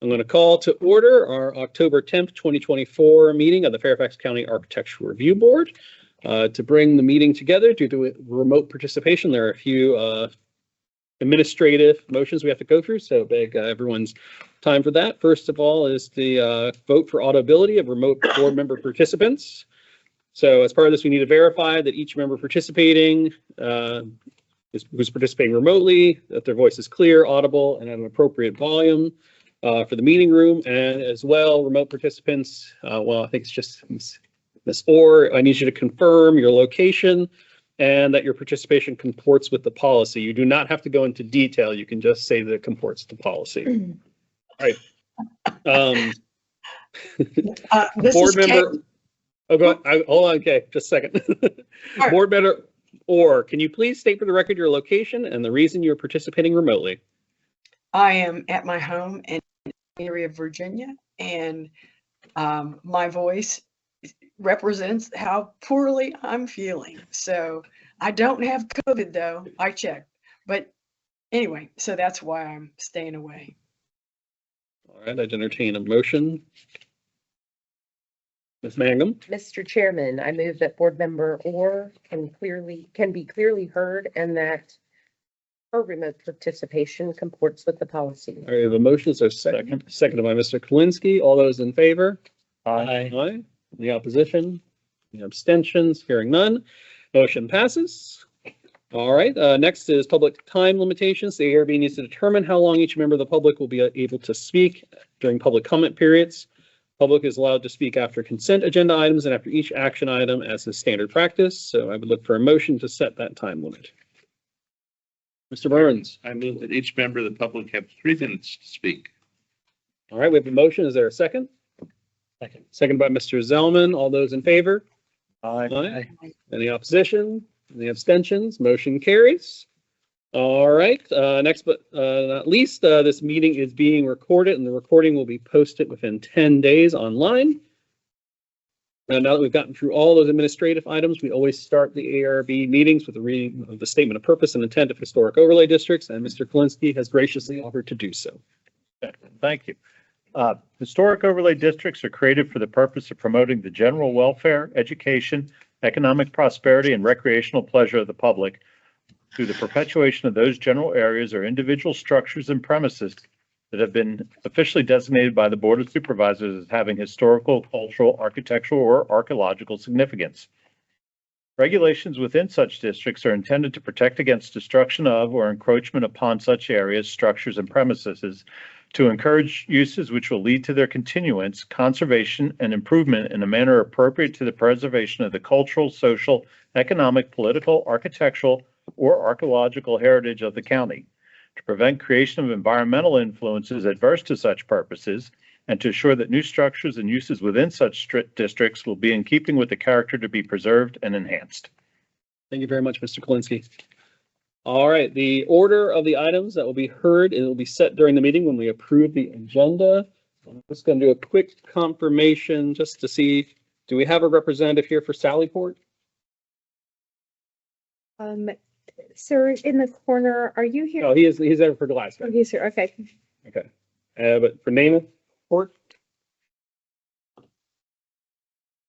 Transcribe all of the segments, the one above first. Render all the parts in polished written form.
I'm going to call to order our October 10th, 2024 meeting of the Fairfax County Architectural Review Board. To bring the meeting together due to remote participation, there are a few administrative motions we have to go through, so beg everyone's time for that. First of all is the vote for audibility of remote board member participants. So as part of this, we need to verify that each member participating who's participating remotely, that their voice is clear, audible, and at an appropriate volume for the meeting room. And as well, remote participants, well, I think it's just Ms. Orr, I need you to confirm your location and that your participation comports with the policy. You do not have to go into detail. You can just say that it comports with the policy. All right. Board member. Oh, go ahead. Hold on, okay, just a second. Right. Board member Orr, can you please state for the record your location and the reason you're participating remotely? I am at my home in the area of Virginia, and my voice represents how poorly I'm feeling. So I don't have COVID though, I checked. But anyway, so that's why I'm staying away. All right, I'd entertain a motion. Ms. Mangum. Mr. Chairman, I move that board member Orr can be clearly heard and that her remote participation comports with the policy. All right, we have a motion. Is there a second? Seconded by Mr. Kalinsky. All those in favor? Aye. Aye. Any opposition? Any abstentions? Hearing none. Motion passes. All right, next is public time limitations. The ARB needs to determine how long each member of the public will be able to speak during public comment periods. Public is allowed to speak after consent agenda items and after each action item as is standard practice. So I would look for a motion to set that time limit. Mr. Burns. I move that each member of the public have 3 minutes to speak. All right, we have a motion. Is there a second? Second. Second by Mr. Zellman. All those in favor? Aye. Any opposition? Any abstentions? Motion carries. All right, next but not least, this meeting is being recorded and the recording will be posted within 10 days online. And now that we've gotten through all those administrative items, we always start the ARB meetings with a reading of the statement of purpose and intent of historic overlay districts, and Mr. Kalinsky has graciously offered to do so. Thank you. Historic overlay districts are created for the purpose of promoting the general welfare, education, economic prosperity, and recreational pleasure of the public through the perpetuation of those general areas or individual structures and premises that have been officially designated by the Board of Supervisors as having historical, cultural, architectural, or archaeological significance. Regulations within such districts are intended to protect against destruction of or encroachment upon such areas, structures, and premises, to encourage uses which will lead to their continuance, conservation, and improvement in a manner appropriate to the preservation of the cultural, social, economic, political, architectural, or archaeological heritage of the county, to prevent creation of environmental influences adverse to such purposes, and to ensure that new structures and uses within such districts will be in keeping with the character to be preserved and enhanced. Thank you very much, Mr. Kalinsky. All right, the order of the items that will be heard, it will be set during the meeting when we approve the agenda. I'm just going to do a quick confirmation just to see, do we have a representative here for Sallyport? Sir, in the corner, are you here? No, he's there for Glasgow. Oh, he's here. Okay. Okay. But for Namath Port?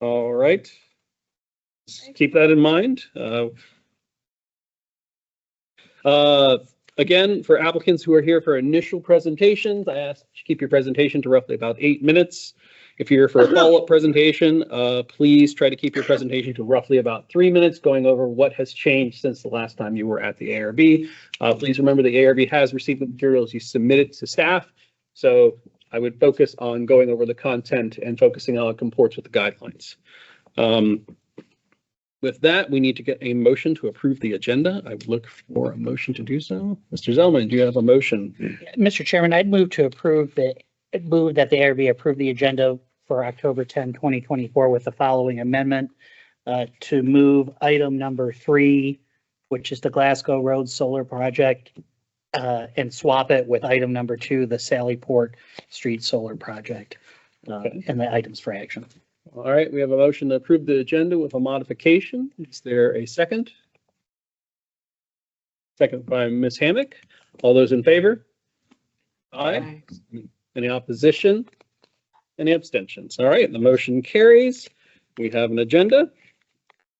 All right. Just keep that in mind. Again, for applicants who are here for initial presentations, I ask you to keep your presentation to roughly about 8 minutes. If you're here for a follow-up presentation, please try to keep your presentation to roughly about 3 minutes, going over what has changed since the last time you were at the ARB. Please remember the ARB has received the materials you submitted to staff, so I would focus on going over the content and focusing on how it comports with the guidelines. With that, we need to get a motion to approve the agenda. I would look for a motion to do so. Mr. Zellman, do you have a motion? Mr. Chairman, I'd move to approve that the ARB approve the agenda for October 10, 2024 with the following amendment to move item number 3, which is the Glasgow Road Solar Project, and swap it with item number 2, the Sallyport Street Solar Project, and the items for action. All right, we have a motion to approve the agenda with a modification. Is there a second? Second by Ms. Hammock. All those in favor? Aye. Any opposition? Any abstentions? All right, the motion carries. We have an agenda.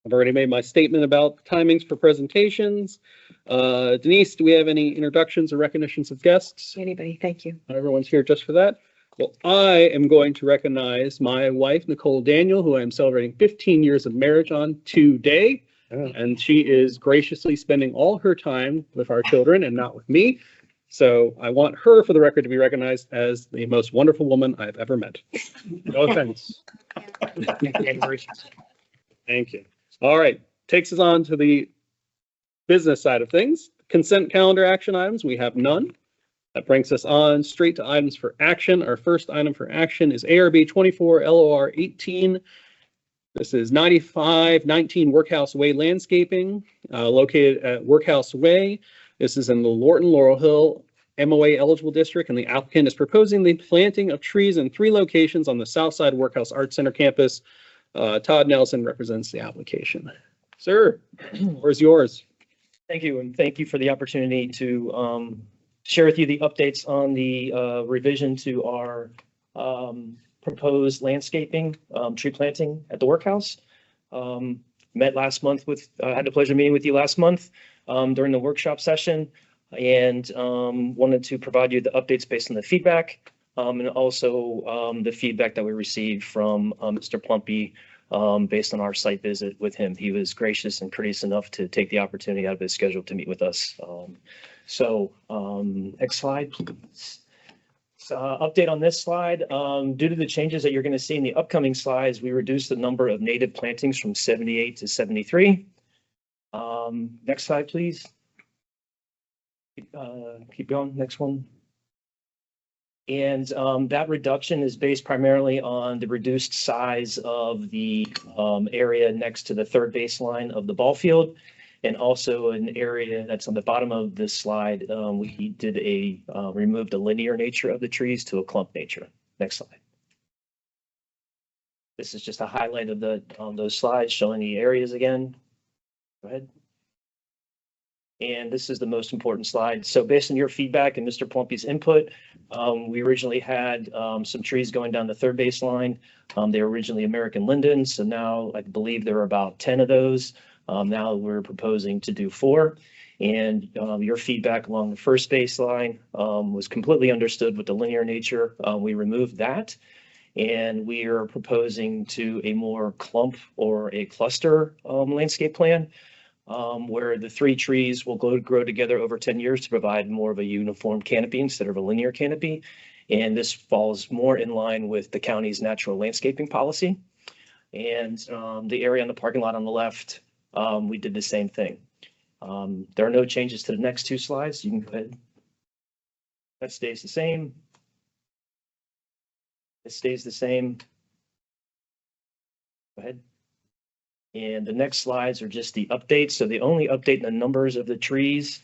I've already made my statement about timings for presentations. Denise, do we have any introductions or recognitions of guests? Anybody? Thank you. Everyone's here just for that. Well, I am going to recognize my wife, Nicole Daniel, who I am celebrating 15 years of marriage on today. And she is graciously spending all her time with our children and not with me. So I want her, for the record, to be recognized as the most wonderful woman I've ever met. No offense. Thank you. All right, takes us on to the business side of things. Consent calendar action items, we have none. That brings us on straight to items for action. Our first item for action is ARB 24 LOR 18. This is 9519 Workhouse Way Landscaping, located at Workhouse Way. This is in the Lorton Laurel Hill MOA eligible district, and the applicant is proposing the planting of trees in 3 locations on the South Side Workhouse Arts Center campus. Todd Nelson represents the application. Sir, where's yours? Thank you, and thank you for the opportunity to share with you the updates on the revision to our proposed landscaping, tree planting at the workhouse. Met last month with, had the pleasure of meeting with you last month during the workshop session, and wanted to provide you the updates based on the feedback, and also the feedback that we received from Mr. Plumpy based on our site visit with him. He was gracious and courteous enough to take the opportunity out of his schedule to meet with us. Next slide, please. Update on this slide. Due to the changes that you're going to see in the upcoming slides, we reduced the number of native plantings from 78 to 73. Next slide, please. Keep going. Next one. And that reduction is based primarily on the reduced size of the area next to the third baseline of the ball field, and also an area that's on the bottom of this slide. We did removed the linear nature of the trees to a clump nature. Next slide. This is just a highlight of those slides showing the areas again. Go ahead. And this is the most important slide. So based on your feedback and Mr. Plumpy's input, we originally had some trees going down the third baseline. They were originally American lindens, so now I believe there are about 10 of those. Now we're proposing to do 4. And your feedback along the first baseline was completely understood with the linear nature. We removed that. And we are proposing to a more clump or a cluster landscape plan, where the 3 trees will grow together over 10 years to provide more of a uniform canopy instead of a linear canopy. And this falls more in line with the county's natural landscaping policy. And the area on the parking lot on the left, we did the same thing. There are no changes to the next 2 slides. You can go ahead. That stays the same. It stays the same. Go ahead. And the next slides are just the updates. So the only update in the numbers of the trees,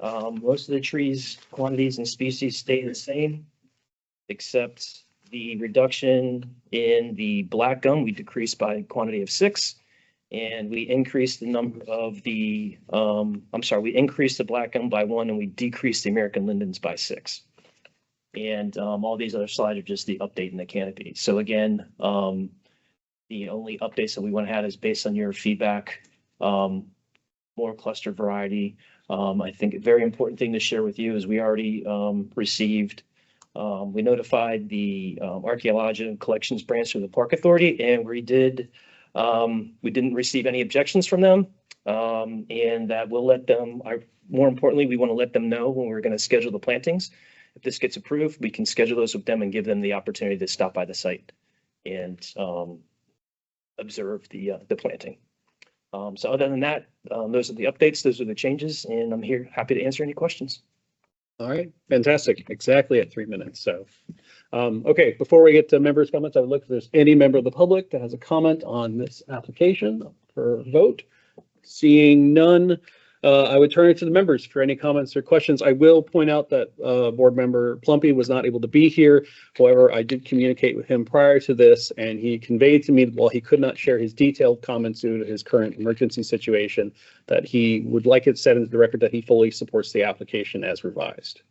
most of the trees, quantities and species stay the same, except the reduction in the black gum, we decreased by a quantity of 6. And we increased the number of the, we increased the black gum by 1, and we decreased the American lindens by 6. And all these other slides are just the update in the canopy. So again, the only updates that we want to have is based on your feedback, more cluster variety. I think a very important thing to share with you is we already received, we notified the archaeological collections branch of the Park Authority, and we didn't receive any objections from them. And that we'll let them, more importantly, we want to let them know when we're going to schedule the plantings. If this gets approved, we can schedule those with them and give them the opportunity to stop by the site and observe the planting. So other than that, those are the updates, those are the changes, and I'm here happy to answer any questions. All right, fantastic. Exactly at 3 minutes. So, okay, before we get to members' comments, I would look if there's any member of the public that has a comment on this application for vote. Seeing none, I would turn it to the members for any comments or questions. I will point out that board member Plumpy was not able to be here. However, I did communicate with him prior to this, and he conveyed to me, while he could not share his detailed comments due to his current emergency situation, that he would like it said into the record that he fully supports the application as revised.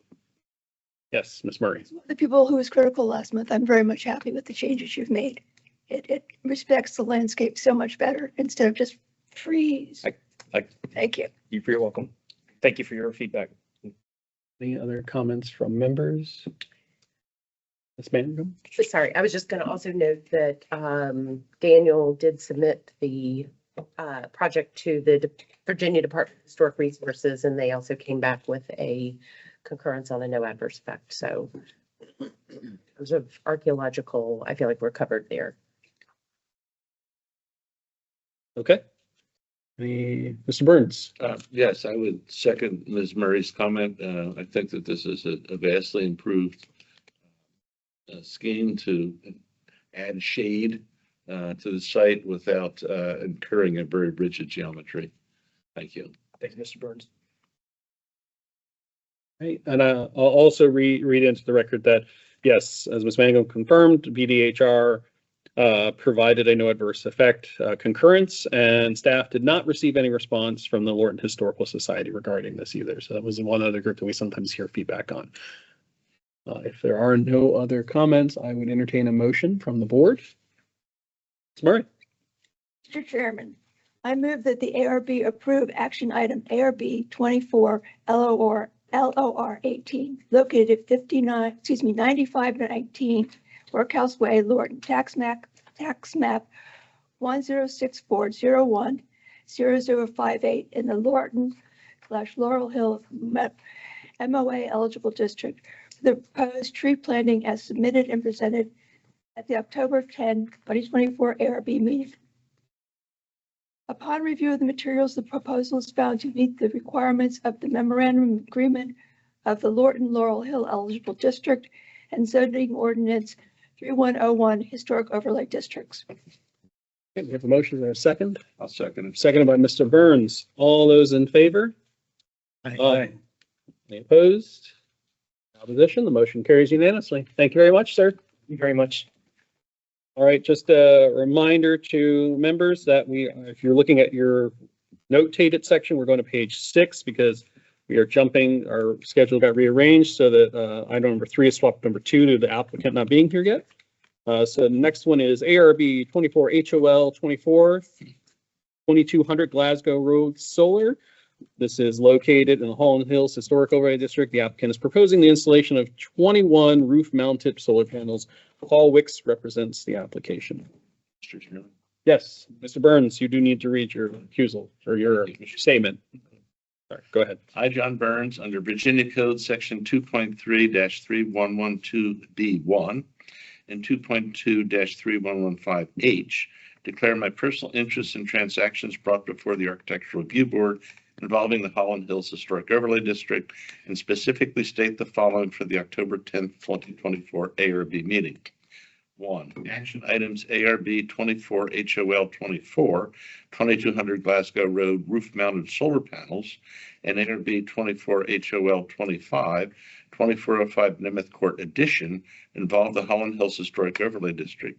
Yes, Ms. Murray. The people who was critical last month, I'm very much happy with the changes you've made. It respects the landscape so much better instead of just freeze. Thank you. You're very welcome. Thank you for your feedback. Any other comments from members? Ms. Mangum? Sorry, I was just going to also note that Daniel did submit the project to the Virginia Department of Historic Resources, and they also came back with a concurrence on a no adverse effect. So in terms of archaeological, I feel like we're covered there. Okay. Mr. Burns? Yes, I would second Ms. Murray's comment. I think that this is a vastly improved scheme to add shade to the site without incurring a very rigid geometry. Thank you. Thank you, Mr. Burns. Right, and I'll also read into the record that, yes, as Ms. Mangum confirmed, BDHR provided a no adverse effect concurrence, and staff did not receive any response from the Lorton Historical Society regarding this either. So that was one other group that we sometimes hear feedback on. If there are no other comments, I would entertain a motion from the board. Ms. Murray? Mr. Chairman, I move that the ARB approve action item ARB 24 LOR 18 located at 9519 Workhouse Way, Lorton, tax map 1064010058 in the Lorton/Laurel Hill MOA eligible district. The proposed tree planting as submitted and presented at the October 10, 2024 ARB meeting. Upon review of the materials, the proposal is found to meet the requirements of the memorandum agreement of the Lorton Laurel Hill eligible district and zoning ordinance 3101 historic overlay districts. Okay, we have a motion and a second. I'll second it. Seconded by Mr. Burns. All those in favor? Aye. Any opposed? Opposition? The motion carries unanimously. Thank you very much, sir. Thank you very much. All right, just a reminder to members that if you're looking at your notated section, we're going to page 6 because we are jumping, our schedule got rearranged so that item number 3 is swapped number 2 to the applicant not being here yet. So the next one is ARB 24 HOL 24 2200 Glasgow Road Solar. This is located in the Holland Hills Historic Overlay District. The applicant is proposing the installation of 21 roof-mounted solar panels. Paul Wicks represents the application. Mr. Chairman. Yes, Mr. Burns, you do need to read your accusal or your statement. Sorry, go ahead. I, John Burns, under Virginia Code Section 2.3-3112B1 and 2.2-3115H, declare my personal interest in transactions brought before the Architectural Review Board involving the Holland Hills Historic Overlay District, and specifically state the following for the October 10th, 2024 ARB meeting. 1. Action items ARB 24 HOL 24 2200 Glasgow Road roof-mounted solar panels, and ARB 24 HOL 25 2405 Plymouth Court addition involve the Holland Hills Historic Overlay District.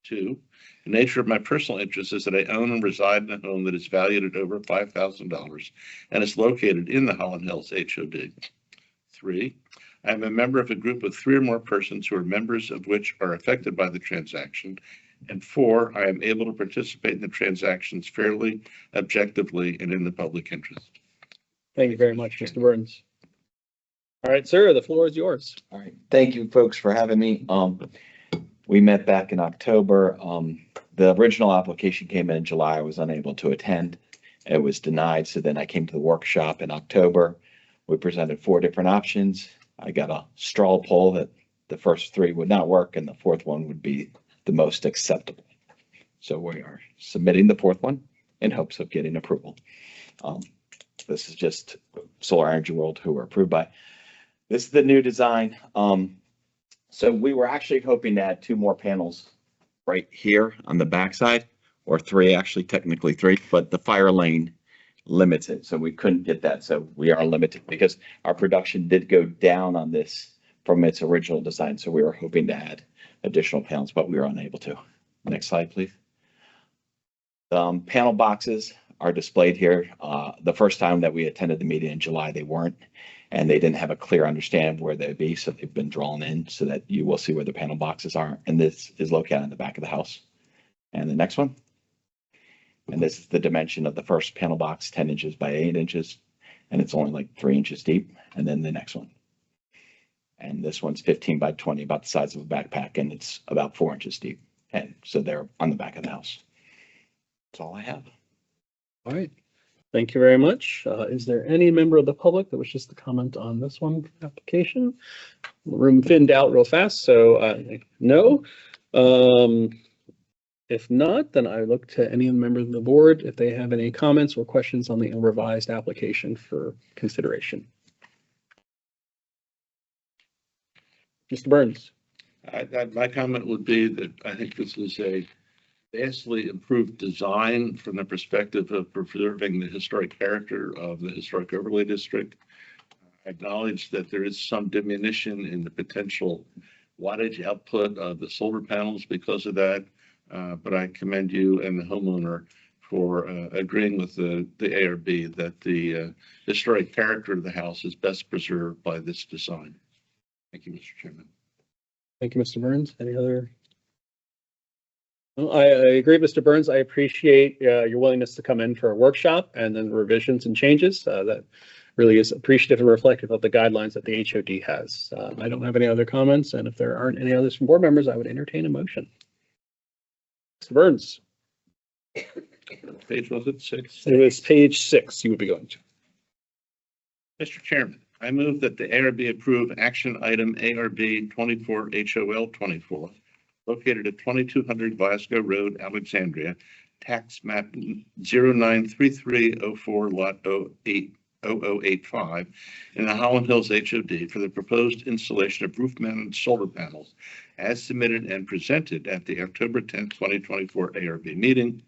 2. The nature of my personal interest is that I own and reside in a home that is valued at over $5,000 and is located in the Holland Hills HOD. 3. I am a member of a group of 3 or more persons who are members of which are affected by the transaction. And 4, I am able to participate in the transactions fairly, objectively, and in the public interest. Thank you very much, Mr. Burns. All right, sir, the floor is yours. All right, thank you folks for having me. We met back in October. The original application came in July. I was unable to attend. It was denied. So then I came to the workshop in October. We presented 4 different options. I got a straw poll that the first 3 would not work and the 4th one would be the most acceptable. So we are submitting the 4th one in hopes of getting approval. This is just Solar Energy World who were approved by. This is the new design. So we were actually hoping to add 2 more panels right here on the backside, or 3, actually technically 3, but the fire lane limits it. So we couldn't get that. So we are limited because our production did go down on this from its original design. So we were hoping to add additional panels, but we were unable to. Next slide, please. Panel boxes are displayed here. The first time that we attended the meeting in July, they weren't. And they didn't have a clear understanding of where they'd be, so they've been drawn in so that you will see where the panel boxes are. And this is located on the back of the house. And the next one. And this is the dimension of the first panel box, 10 inches by 8 inches. And it's only like 3 inches deep. And then the next one. And this one's 15 by 20, about the size of a backpack, and it's about 4 inches deep. And so they're on the back of the house. That's all I have. All right. Thank you very much. Is there any member of the public that wishes to comment on this one application? Room thinned out real fast, so no. If not, then I look to any member of the board if they have any comments or questions on the revised application for consideration. Mr. Burns. My comment would be that I think this is a vastly improved design from the perspective of preserving the historic character of the historic overlay district. I acknowledge that there is some diminution in the potential wattage output of the solar panels because of that. But I commend you and the homeowner for agreeing with the ARB that the historic character of the house is best preserved by this design. Thank you, Mr. Chairman. Thank you, Mr. Burns. Any other? Well, I agree, Mr. Burns. I appreciate your willingness to come in for a workshop and then revisions and changes. That really is appreciative and reflective of the guidelines that the HOD has. I don't have any other comments, and if there aren't any others from board members, I would entertain a motion. Mr. Burns. Page was it 6? It was page 6 you would be going to. Mr. Chairman, I move that the ARB approve action item ARB 24 HOL 24, located at 2200 Glasgow Road, Alexandria, tax map 093304 lot 0085 in the Holland Hills HOD for the proposed installation of roof-mounted solar panels as submitted and presented at the October 10th, 2024 ARB meeting.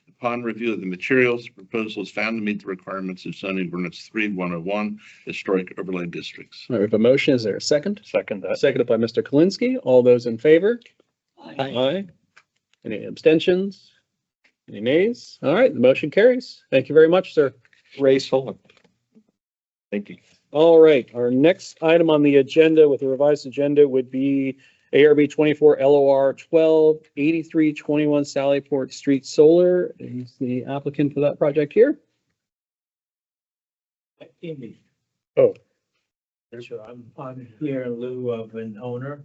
Upon review of the materials, the proposal is found to meet the requirements of zoning ordinance 3101 historic overlay districts. All right, we have a motion. Is there a second? Second that. Seconded by Mr. Kalinsky. All those in favor? Aye. Aye. Any abstentions? Any nays? All right, the motion carries. Thank you very much, sir. Ray Solar. Thank you. All right, our next item on the agenda with the revised agenda would be ARB 24 LOR 12 8321 Sallyport Street Solar. Is the applicant for that project here? Oh, Sure, I'm here in lieu of an owner,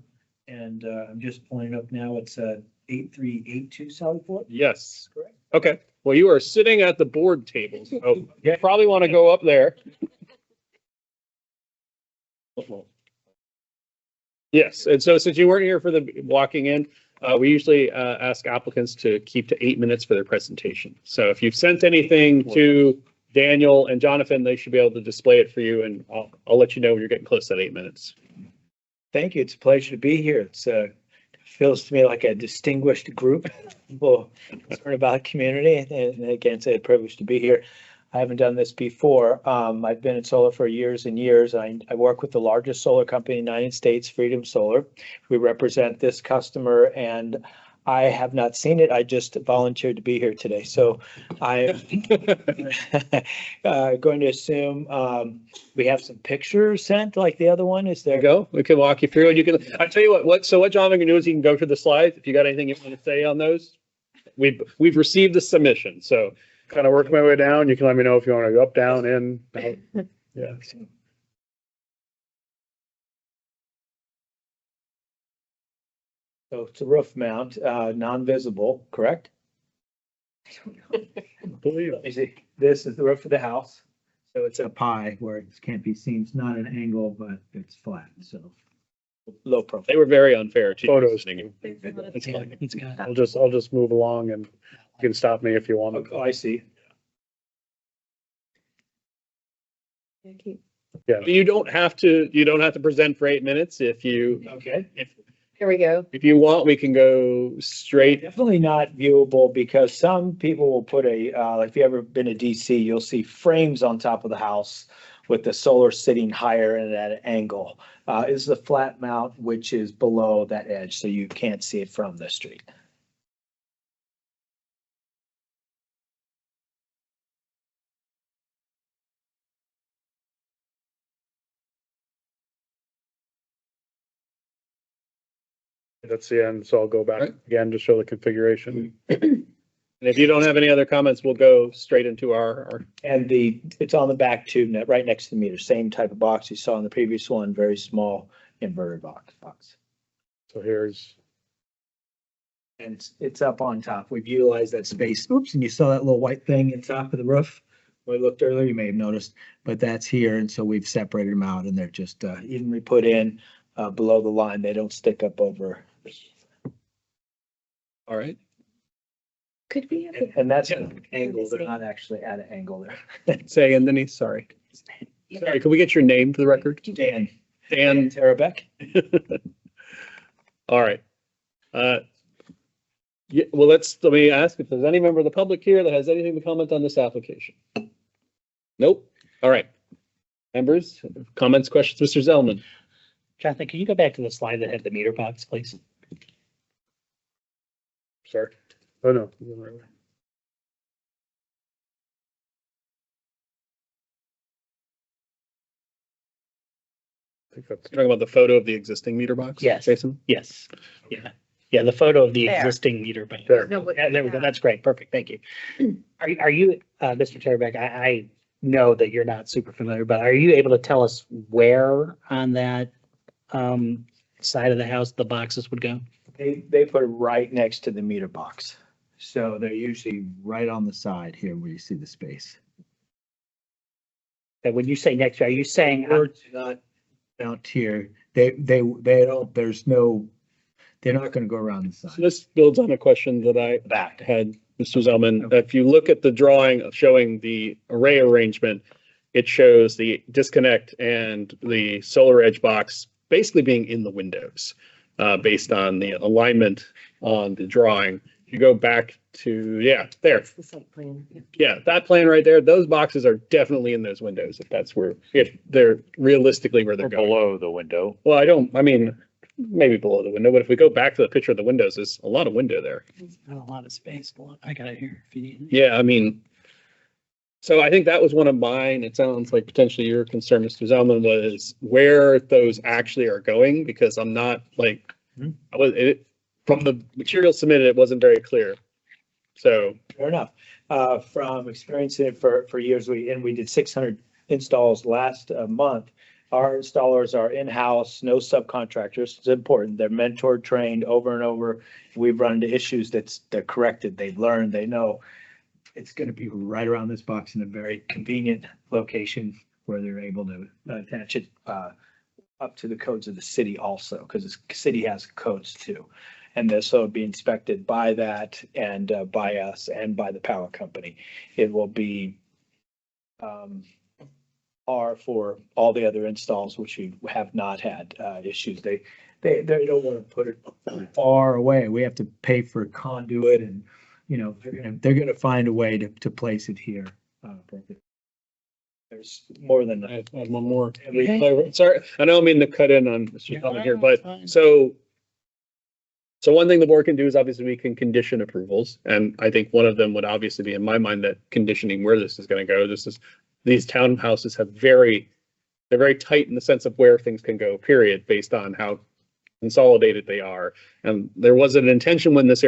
and I'm just pulling up now. It's 8382 Sallyport. yes. Correct. Okay, well, you are sitting at the board table, so you probably want to go up there. Yes, and so since you weren't here for the walking in, we usually ask applicants to keep to 8 minutes for their presentation. So if you've sent anything to Daniel and Jonathan, they should be able to display it for you, and I'll let you know when you're getting close to that 8 minutes. Thank you. It's a pleasure to be here. It's feels to me like a distinguished group of people concerned about the community, and again, it's a privilege to be here. I haven't done this before. I've been in solar for years and years. I work with the largest solar company in the United States, Freedom Solar. We represent this customer, and I have not seen it. I just volunteered to be here today. So I'm going to assume we have some pictures sent like the other one. Is There there? you go. We can walk you through, and you can, I'll tell you what, so what Jonathan can do is he can go through the slides. If you got anything you want to say on those, we've received the submission, so kind of work my way down. You can let me know if you want to go up, down, in, out. Yeah. So it's a roof mount, non-visible, correct? Believe Let me see. This is the roof of the house. So it's a pie where it can't be seen. It's not an angle, but it's flat, so low They profile. were very unfair to Photos. It's fine. He's got I'll just move along, and you can stop me if you want. Oh, I see. You don't have to present for 8 minutes. If you Okay. Here we go. if you want, we can go straight. Definitely not viewable because some people will put like if you ever been to DC, you'll see frames on top of the house with the solar sitting higher and at an angle. This is a flat mount, which is below that edge, so you can't see it from the street. That's the end, so I'll go back Right. again to show the configuration. And if you don't have any other comments, we'll go straight into our And it's on the back too, right next to the meter, same type of box you saw in the previous one, very small inverted box. So here's, And it's up on top. We've utilized that space. Oops, and you saw that little white thing in top of the roof? When we looked earlier, you may have noticed, but that's here. And so we've separated them out and they're just evenly put in below the line. They don't stick up over. all right. Could we have? And that's an angle. They're not actually at an angle there. Say again, Denise, sorry. Sorry, can we get your name for the record? Dan Dan. Tarabeck. All right. Yeah, well, let me ask if there's any member of the public here that has anything to comment on this application. Nope. All right. Members, comments, questions, Mr. Zellman. Jonathan, can you go back to the slide that had the meter box, please? sorry. Oh, no. I think that's, Talking about the photo of the existing meter box? Yes. Jason? Yes, yeah. Yeah, the photo of the There. existing meter box. there. No, but- Yeah, there we go. That's great. Perfect. Thank you. Are you, Mr. Terbeck, I know that you're not super familiar, but are you able to tell us where on that side of the house the boxes would go? They put it right next to the meter box. So they're usually right on the side here where you see the space. And when you say next, are you saying, Or not out here, they don't, there's no, they're not gonna go around the So side. this builds on a question that I Back. had, Mr. Zellman. If you look at the drawing showing the array arrangement, it shows the disconnect and the solar edge box basically being in the windows, based on the alignment on the drawing. You go back to, yeah, there. It's the site plan. Yeah. Yeah, that plan right there, those boxes are definitely in those windows, if that's where, if they're realistically where they're Or going. below the window. Well, I mean, maybe below the window, but if we go back to the picture of the windows, there's a lot of window there. not a lot of space. I got it here. If you need it. Yeah, I mean, so I think that was one of mine. It sounds like potentially your concern, Mr. Zellman, was where those actually are going, because I'm not like, from the material submitted, it wasn't very clear. So, Fair enough. From experiencing it for years, we did 600 installs last month. Our installers are in-house, no subcontractors. It's important. They're mentored, trained over and over. We've run into issues they're corrected. They've learned, they know it's going to be right around this box in a very convenient location where they're able to attach it up to the codes of the city also, because the city has codes too. And this will be inspected by that and by us and by the power company. It will be R for all the other installs, which we have not had issues. They don't want to put it far away. We have to pay for conduit and, they're gonna find a way to place it here. There's more than I had one more. Okay. Sorry, I don't mean to cut in on Mr. Yeah, Zellman here, no, but it's fine. so one thing the board can do is obviously we can condition approvals. And I think one of them would obviously be in my mind that conditioning where this is going to go. These townhouses they're very tight in the sense of where things can go, period, based on how consolidated they are. And there was an intention when these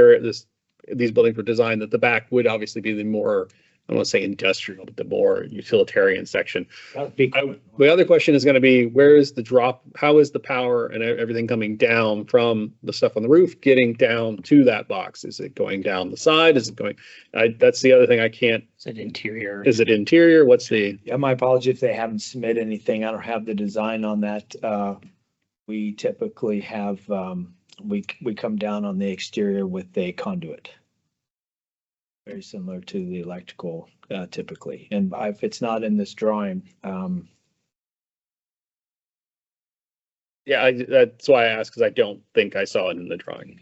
buildings were designed that the back would obviously be the more, I don't want to say industrial, but the more utilitarian section. The other question is going to be, where is the drop? How is the power and everything coming down from the stuff on the roof getting down to that box? Is it going down the side? Is it going, that's the other thing I can't, Is it interior? is it interior? What's the, Yeah, my apology if they haven't submitted anything. I don't have the design on that. We typically have, we come down on the exterior with a conduit. Very similar to the electrical typically. And if it's not in this drawing, yeah, that's why I asked, because I don't think I saw it in the drawing.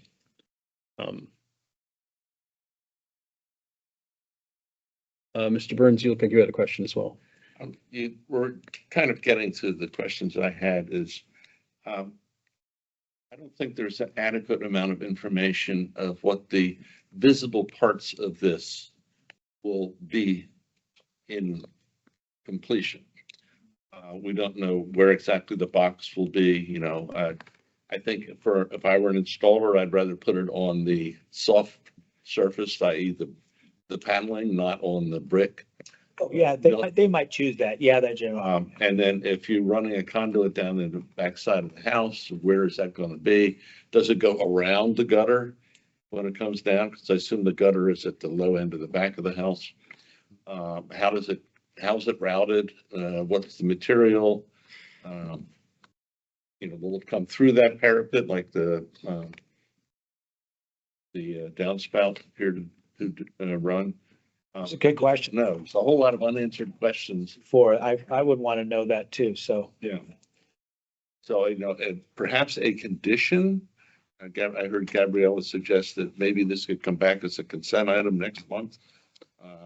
Mr. Burns, you look like you had a question as well. You were kind of getting to the questions that I had is, I don't think there's an adequate amount of information of what the visible parts of this will be in completion. We don't know where exactly the box will be, I think if I were an installer, I'd rather put it on the soft surface, i.e. the paneling, not on the brick. Oh, yeah, they might choose that. Yeah, that general. And then if you're running a conduit down in the backside of the house, where is that going to be? Does it go around the gutter when it comes down? Because I assume the gutter is at the low end of the back of the house. How's it routed? What's the material? Will it come through that parapet like the downspout appeared to run? It's a good question. No, it's a whole lot of unanswered questions. I would want to know that too, so. Yeah. So, perhaps a condition, I heard Gabriella suggest that maybe this could come back as a consent item next month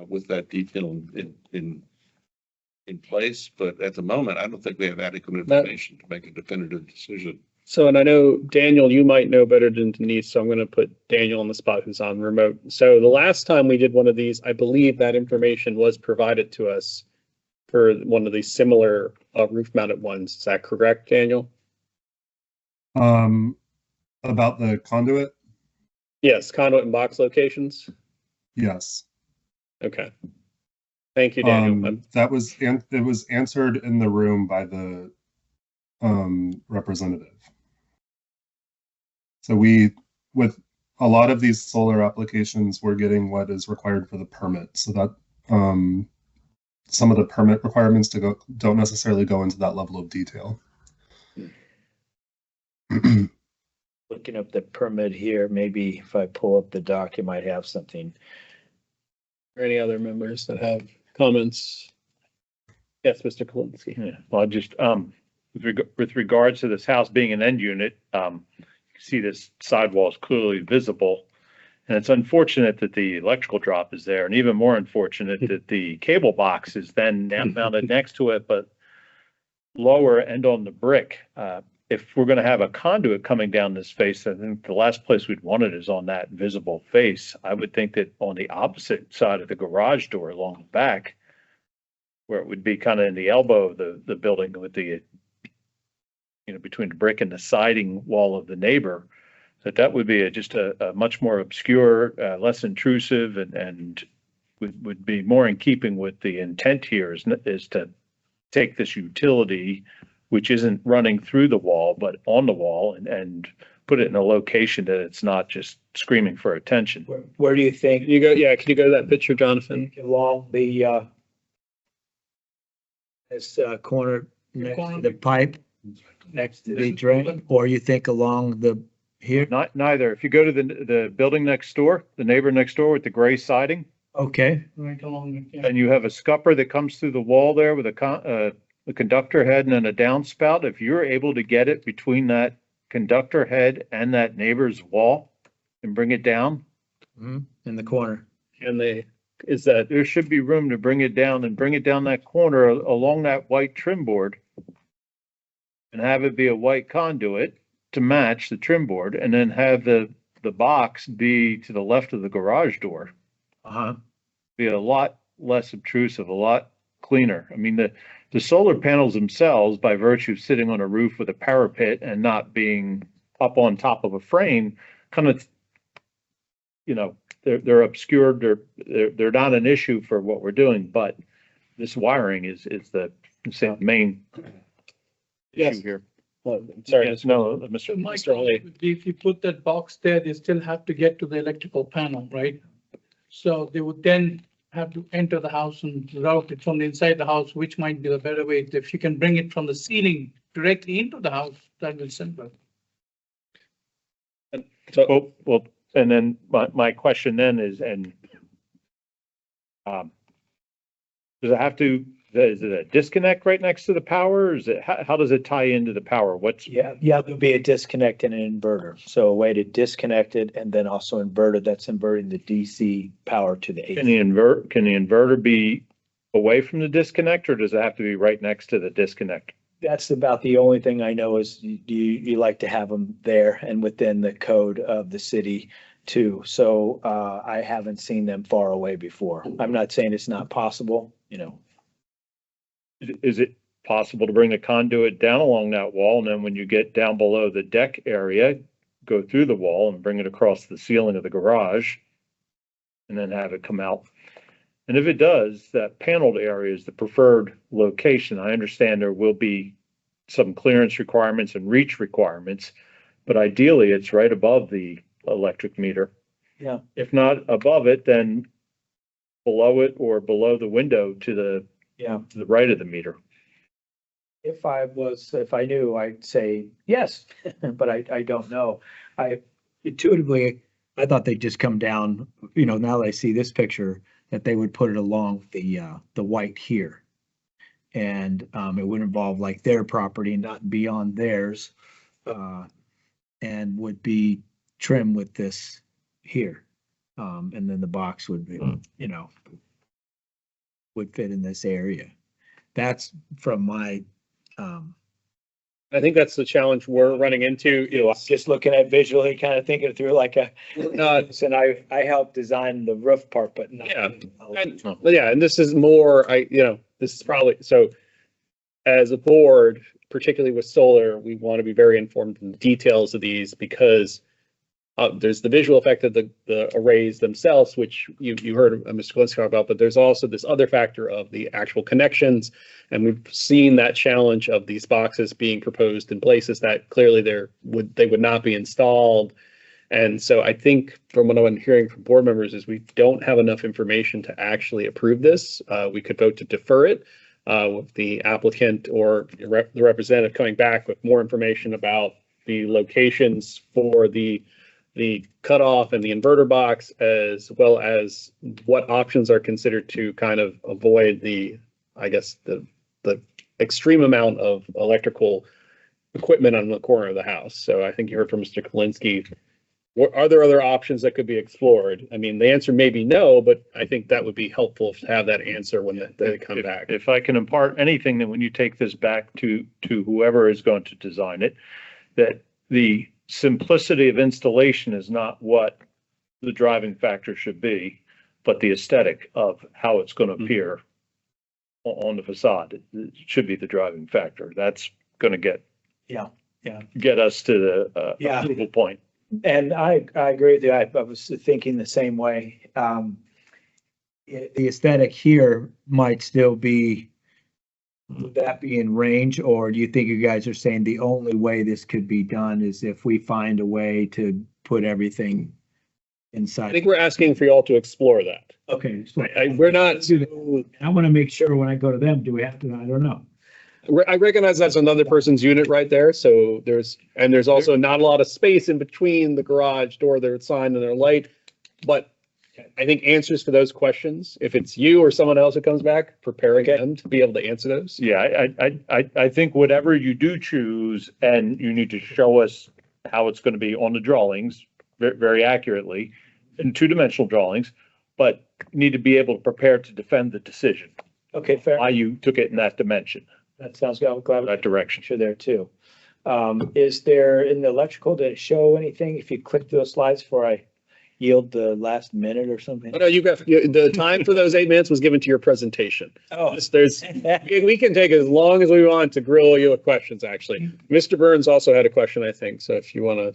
with that detail in place. But at the moment, I don't think we have adequate information to make a definitive decision. So, and I know, Daniel, you might know better than Denise, so I'm going to put Daniel on the spot who's on remote. So the last time we did one of these, I believe that information was provided to us for one of these similar roof mounted ones. Is that correct, Daniel? About the conduit? Yes, conduit and box locations. Yes. Okay. Thank you, Daniel. It was answered in the room by the representative. So with a lot of these solar applications, we're getting what is required for the permit. So that some of the permit requirements don't necessarily go into that level of detail. Looking up the permit here, maybe if I pull up the doc, you might have something. Or any other members that have comments? Yes, Mr. Kalinsky. Yeah, well, just with regards to this house being an end unit, you can see this sidewall is clearly visible. And it's unfortunate that the electrical drop is there, and even more unfortunate that the cable box is then mounted next to it, but lower and on the brick. If we're going to have a conduit coming down this face, I think the last place we'd want it is on that visible face. I would think that on the opposite side of the garage door along the back, where it would be kind of in the elbow of the building with the, between the brick and the siding wall of the neighbor, that would be just a much more obscure, less intrusive, and would be more in keeping with the intent here is to take this utility, which isn't running through the wall, but on the wall, and put it in a location that it's not just screaming for attention. Where do you think? Can you go to that picture, Jonathan? Along the this corner next to the pipe, next to the drain, or you think along the here? Neither. If you go to the building next door, the neighbor next door with the gray siding. Okay. Right along. And you have a scupper that comes through the wall there with a conductor head and then a downspout. If you're able to get it between that conductor head and that neighbor's wall and bring it down. In the corner. And there should be room to bring it down that corner along that white trim board and have it be a white conduit to match the trim board, and then have the box be to the left of the garage door. Be a lot less obtrusive, a lot cleaner. I mean, the solar panels themselves, by virtue of sitting on a roof with a parapet and not being up on top of a frame, kind of, they're obscured. They're not an issue for what we're doing, but this wiring is the main issue here. Sorry, Yes, no, Mr. Only. If you put that box there, they still have to get to the electrical panel, right? So they would then have to enter the house and route it from the inside the house, which might be the better way. If you can bring it from the ceiling directly into the house, that will be simpler. So, well, and then my question then is, is it a disconnect right next to the power? Or is it, how does it tie into the power? Yeah, there'll be a disconnect and an inverter. So a way to disconnect it and then also invert it. That's inverting the DC power to the AC. Can the inverter be away from the disconnect, or does it have to be right next to the disconnect? That's about the only thing I know is you like to have them there and within the code of the city too. So I haven't seen them far away before. I'm not saying it's not possible, Is it possible to bring the conduit down along that wall, and then when you get down below the deck area, go through the wall and bring it across the ceiling of the garage, and then have it come out. And if it does, that paneled area is the preferred location. I understand there will be some clearance requirements and reach requirements, but ideally it's right above the electric meter. Yeah. If not above it, then below it or below the window to the right of the meter. If I knew, I'd say yes, but I don't know. Intuitively, I thought they'd just come down, now that I see this picture, that they would put it along the white here. And it would involve like their property, not beyond theirs, and would be trim with this here. And then the box would be, would fit in this area. That's from my, I think that's the challenge we're running into. just looking at visually, kind of thinking it through like Not, and I helped design the roof part, but not. yeah. And this is more, this is probably, so as a board, particularly with solar, we want to be very informed in the details of these because there's the visual effect of the arrays themselves, which you heard Mr. Glinskar about, but there's also this other factor of the actual connections. And we've seen that challenge of these boxes being proposed in places that clearly they would not be installed. And so I think from what I'm hearing from board members is we don't have enough information to actually approve this. We could vote to defer it with the applicant or the representative coming back with more information about the locations for the cutoff and the inverter box, as well as what options are considered to kind of avoid the extreme amount of electrical equipment on the corner of the house. So I think you heard from Mr. Kalinsky. Are there other options that could be explored? I mean, the answer may be no, but I think that would be helpful to have that answer when they come back. If I can impart anything, then when you take this back to whoever is going to design it, that the simplicity of installation is not what the driving factor should be, but the aesthetic of how it's going to appear on the facade. It should be the driving factor. That's going to get us to the approval point. And I agree with you. I was thinking the same way. The aesthetic here might still be, would that be in range, or do you think you guys are saying the only way this could be done is if we find a way to put everything inside? I think we're asking for y'all to explore that. Okay. We're not. I want to make sure when I go to them, do we have to? I don't know. I recognize that's another person's unit right there. So there's also not a lot of space in between the garage door, their sign and their light. But I think answers for those questions, if it's you or someone else who comes back, preparing them to be able to answer those. Yeah, I think whatever you do choose, and you need to show us how it's going to be on the drawings very, very accurately in two-dimensional drawings, but need to be able to prepare to defend the decision. Okay, fair. Why you took it in that dimension. That sounds good. I'm glad that direction. Sure, there too. Is there in the electrical, did it show anything? If you click those slides before I yield the last minute or something? Oh, no, the time for those 8 minutes was given to your presentation. Oh, We can take as long as we want to grill you with questions, actually. Mr. Burns also had a question, I think. So if you had,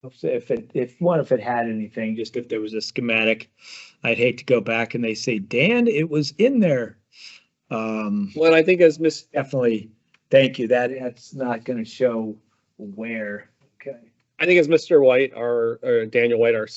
if it had anything, just if there was a schematic, I'd hate to go back and they say, Dan, it was in there. Well, I think as Miss Definitely, thank you. That's not going to show where. Okay. I think as Mr. White, or Daniel White, our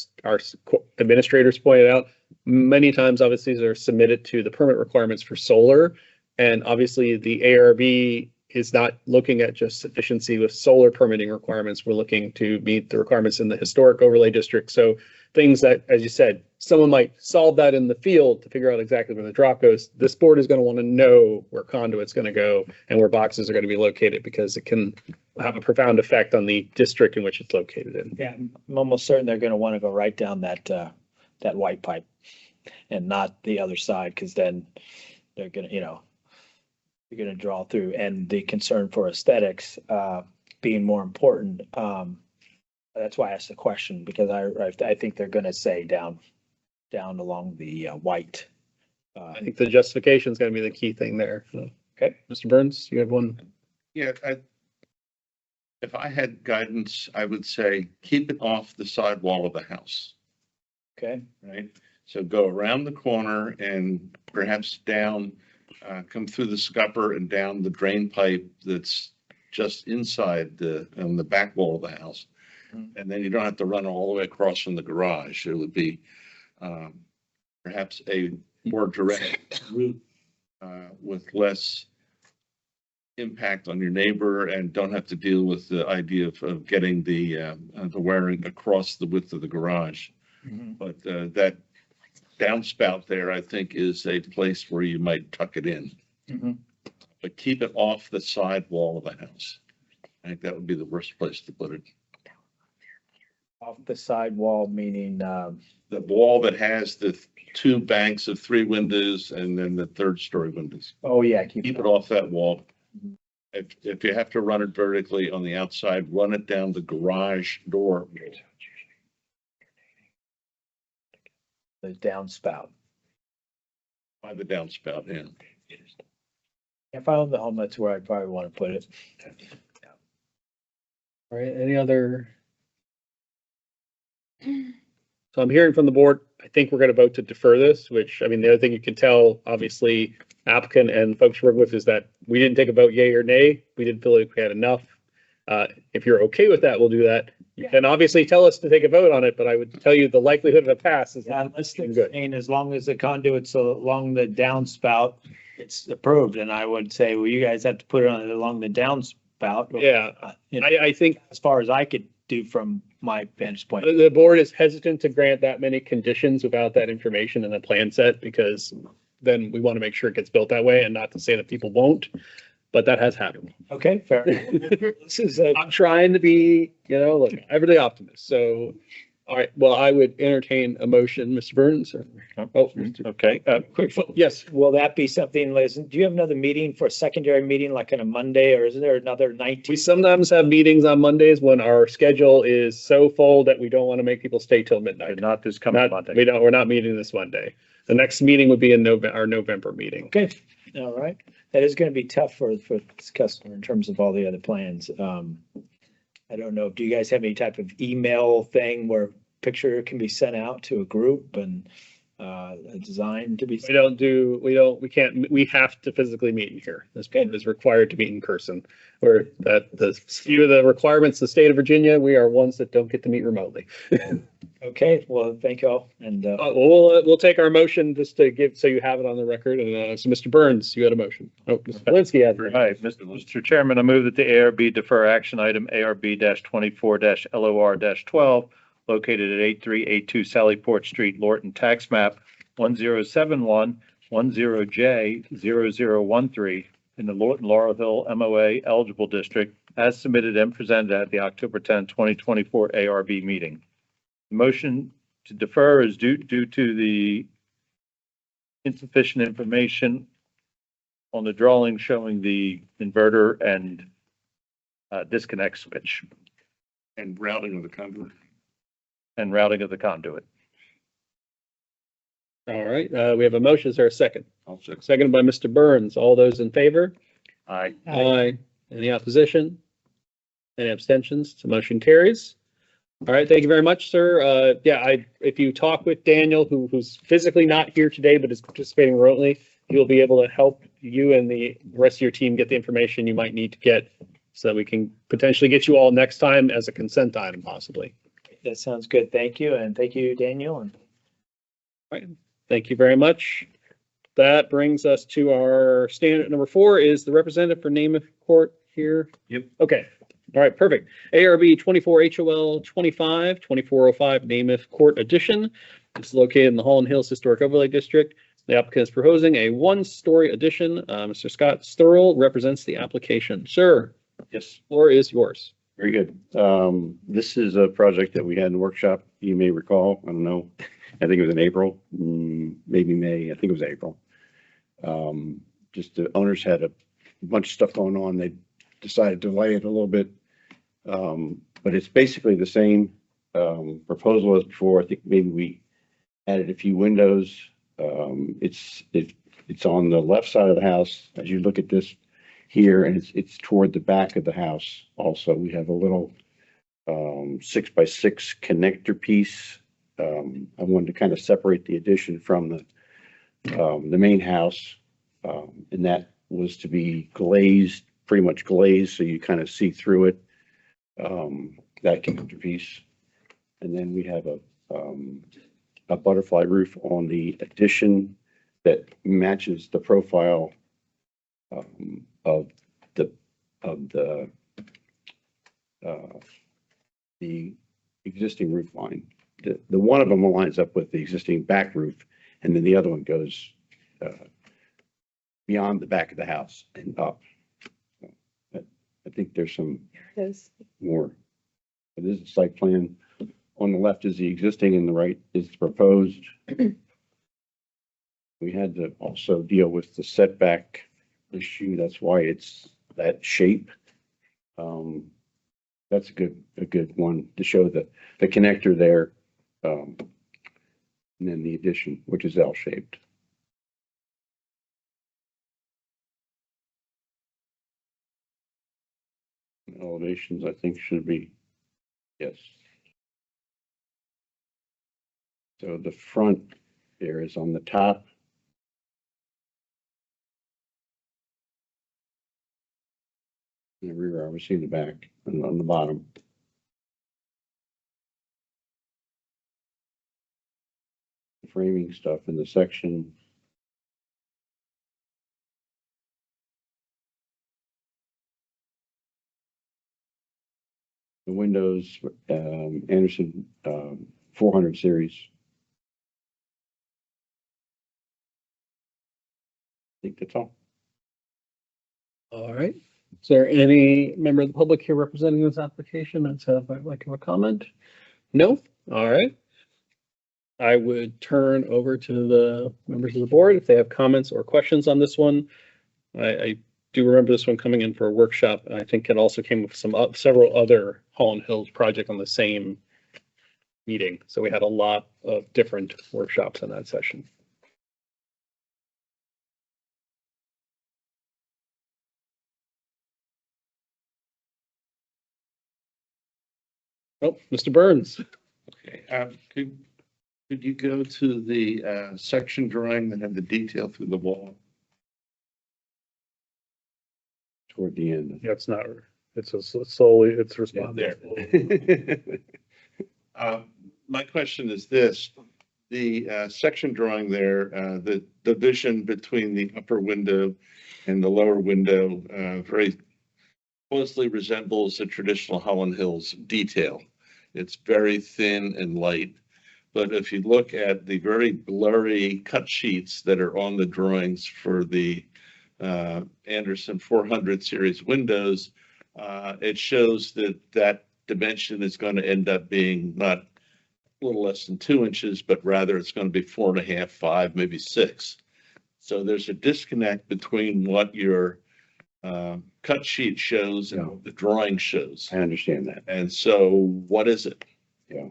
administrators pointed out, many times obviously they're submitted to the permit requirements for solar. And obviously the ARB is not looking at just sufficiency with solar permitting requirements. We're looking to meet the requirements in the historic overlay district. So things that, as you said, someone might solve that in the field to figure out exactly where the drop goes. This board is going to want to know where conduit's going to go and where boxes are going to be located, because it can have a profound effect on the district in which it's located in. Yeah, I'm almost certain they're going to want to go right down that white pipe and not the other side, because then they're going to, you're going to draw through. And the concern for aesthetics being more important. That's why I asked the question, because I think they're going to say down along the white I think the justification is going to be the key thing there. So, Okay. Mr. Burns, you have one? Yeah, if I had guidance, I would say keep it off the side wall of the house, Okay, right? So go around the corner and perhaps down, come through the scupper and down the drain pipe that's just inside on the back wall of the house. Mhm. And then you don't have to run all the way across from the garage. It would be perhaps a more direct route with less impact on your neighbor and don't have to deal with the idea of getting the wiring across the width of the garage. Mhm. But that downspout there, I think, is a place where you might tuck it in. Mhm. But keep it off the side wall of the house. I think that would be the worst place to put it. Off the side wall, meaning, The wall that has the two banks of 3 windows and then the 3rd-story windows. oh yeah, Keep it off that wall. If you have to run it vertically on the outside, run it down the garage door. the downspout. By the downspout, yeah. If I own the home, that's where I'd probably want to put it. All right, any other? So I'm hearing from the board, I think we're going to vote to defer this, which, I mean, the other thing you can tell, obviously, applicant and folks we're working with is that we didn't take a vote yay or nay. We didn't feel like we had enough. If you're okay with that, we'll do that. You can obviously tell us to take a vote on it, but I would tell you the likelihood of a pass is Yeah, unless they're good. saying as long as the conduit's along the downspout, it's approved. And I would say, well, you guys have to put it on along the downspout. Yeah, You know, I think as far as I could do from my vantage point. the board is hesitant to grant that many conditions without that information in the plan set, because then we want to make sure it gets built that way, and not to say that people won't, but that has happened. Okay, fair. This is I'm trying to be, look, everyday optimist. So, all right, well, I would entertain a motion, Mr. Burns. Okay, Quick, yes. will that be something, Liz? Do you have another meeting for a secondary meeting like on a Monday, or is there another 19? We sometimes have meetings on Mondays when our schedule is so full that we don't want to make people stay till midnight. not this coming Monday. We're not meeting this Monday. The next meeting would be in our November meeting. Okay, all right. That is going to be tough for this customer in terms of all the other plans. I don't know. Do you guys have any type of email thing where picture can be sent out to a group and a design to be? We can't, we have to physically meet in here. This board is required to meet in person. Where the few of the requirements of the state of Virginia, we are ones that don't get to meet remotely. Okay, well, thank you all. And We'll take our motion just to give, so you have it on the record. And so Mr. Burns, you had a motion. Oh, Mr. Polinsky had. Right, Mr. Chairman, I move that the ARB defer action item ARB-24-LOR-12 located at 8382 Sally Port Street, Lorton, tax map 107110J0013 in the Lorton Laurel Hill MOA eligible district as submitted and presented at the October 10, 2024 ARB meeting. The motion to defer is due to the insufficient information on the drawing showing the inverter and disconnect switch And routing of the conduit. and routing of the conduit. All right, we have a motion. Is there a second? I'll check. Seconded by Mr. Burns. All those in favor? Aye. Aye. Any opposition? Any abstentions? The motion carries. All right, thank you very much, sir. If you talk with Daniel, who's physically not here today, but is participating remotely, he'll be able to help you and the rest of your team get the information you might need to get so that we can potentially get you all next time as a consent item possibly. that sounds good. Thank you. And thank you, Daniel. And All right, thank you very much. That brings us to our standard number 4 is the representative for Namath Court here. Yep. Okay. All right, perfect. ARB 24 HOL 25, 2405 Namath Court Addition. It's located in the Holland Hills Historic Overlay District. The applicant is proposing a 1-story addition. Mr. Scott Sturl represents the application. Sir, Yes, floor is yours. very good. This is a project that we had in the workshop. You may recall, I don't know, I think it was in April, maybe May, I think it was April. Just the owners had a bunch of stuff going on. They decided to delay it a little bit. But it's basically the same proposal as before. I think maybe we added a few windows It's on the left side of the house as you look at this here, and it's toward the back of the house. Also, we have a little 6x6 connector piece. I wanted to kind of separate the addition from the main house, and that was to be glazed, pretty much glazed, so you kind of see through it. That connector piece, and then we have a butterfly roof on the addition that matches the profile of the existing roof line. The one of them lines up with the existing back roof, and then the other one goes beyond the back of the house and up. I think there's some more. But this is site plan. On the left is the existing, and the right is the proposed. We had to also deal with the setback issue. That's why it's that shape. That's a good one to show the connector there, and then the addition, which is L-shaped. Elevations, I think, should be, yes. So the front there is on the top. And the rear, obviously, in the back and on the bottom. The framing stuff in the section. The windows, Anderson 400 series. I think that's all. All right. Is there any member of the public here representing this application that's like a comment? No? All right. I would turn over to the members of the board if they have comments or questions on this one. I do remember this one coming in for a workshop, and I think it also came with several other Holland Hills project on the same meeting. So we had a lot of different workshops in that session. Oh, Mr. Burns. Okay, could you go to the section drawing that had the detail through the wall? Toward the end. Yeah, it's not, it's solely, it's There. responsible. My question is this, the section drawing there, the division between the upper window and the lower window very closely resembles the traditional Holland Hills detail. It's very thin and light. But if you look at the very blurry cut sheets that are on the drawings for the Anderson 400 series windows, it shows that that dimension is going to end up being not a little less than 2 inches, but rather it's going to be 4.5, 5, maybe 6. So there's a disconnect between what your cut sheet shows and what the drawing shows. I understand that. And so what is it? Yeah.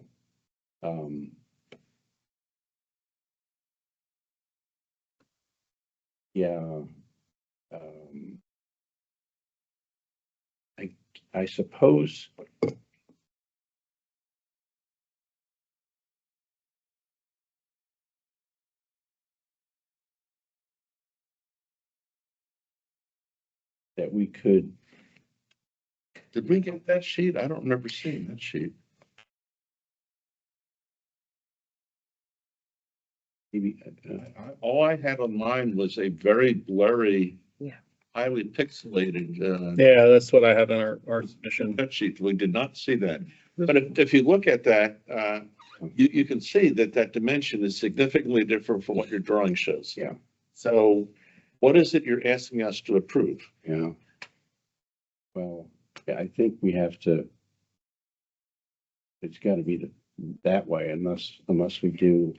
Yeah. I suppose that we could. Did we get that sheet? I don't remember seeing that sheet. Maybe, All I had on mine was a very blurry, Yeah. highly pixelated Yeah, that's what I have in our submission. cut sheet. We did not see that. But if you look at that, you can see that that dimension is significantly different from what your drawing shows. Yeah. So what is it you're asking us to approve? yeah. Well, yeah, I think we have to. It's got to be that way unless we do.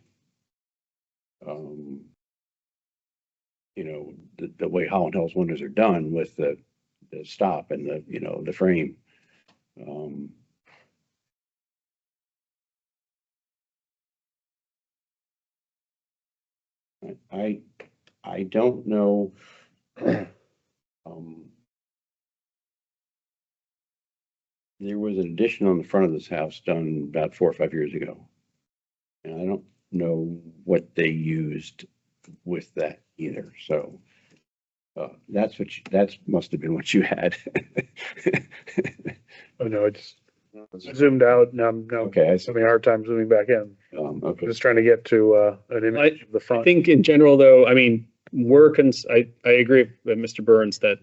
The way Holland Hills windows are done with the stop and the frame. I don't know. There was an addition on the front of this house done about 4 or 5 years ago. And I don't know what they used with that either, so. That's must have been what you had. Oh, no, it's zoomed out and I'm now Okay, having a hard time zooming back in. okay. Just trying to get to, an image of the I front. think in general, though, I mean, I agree with Mr. Burns that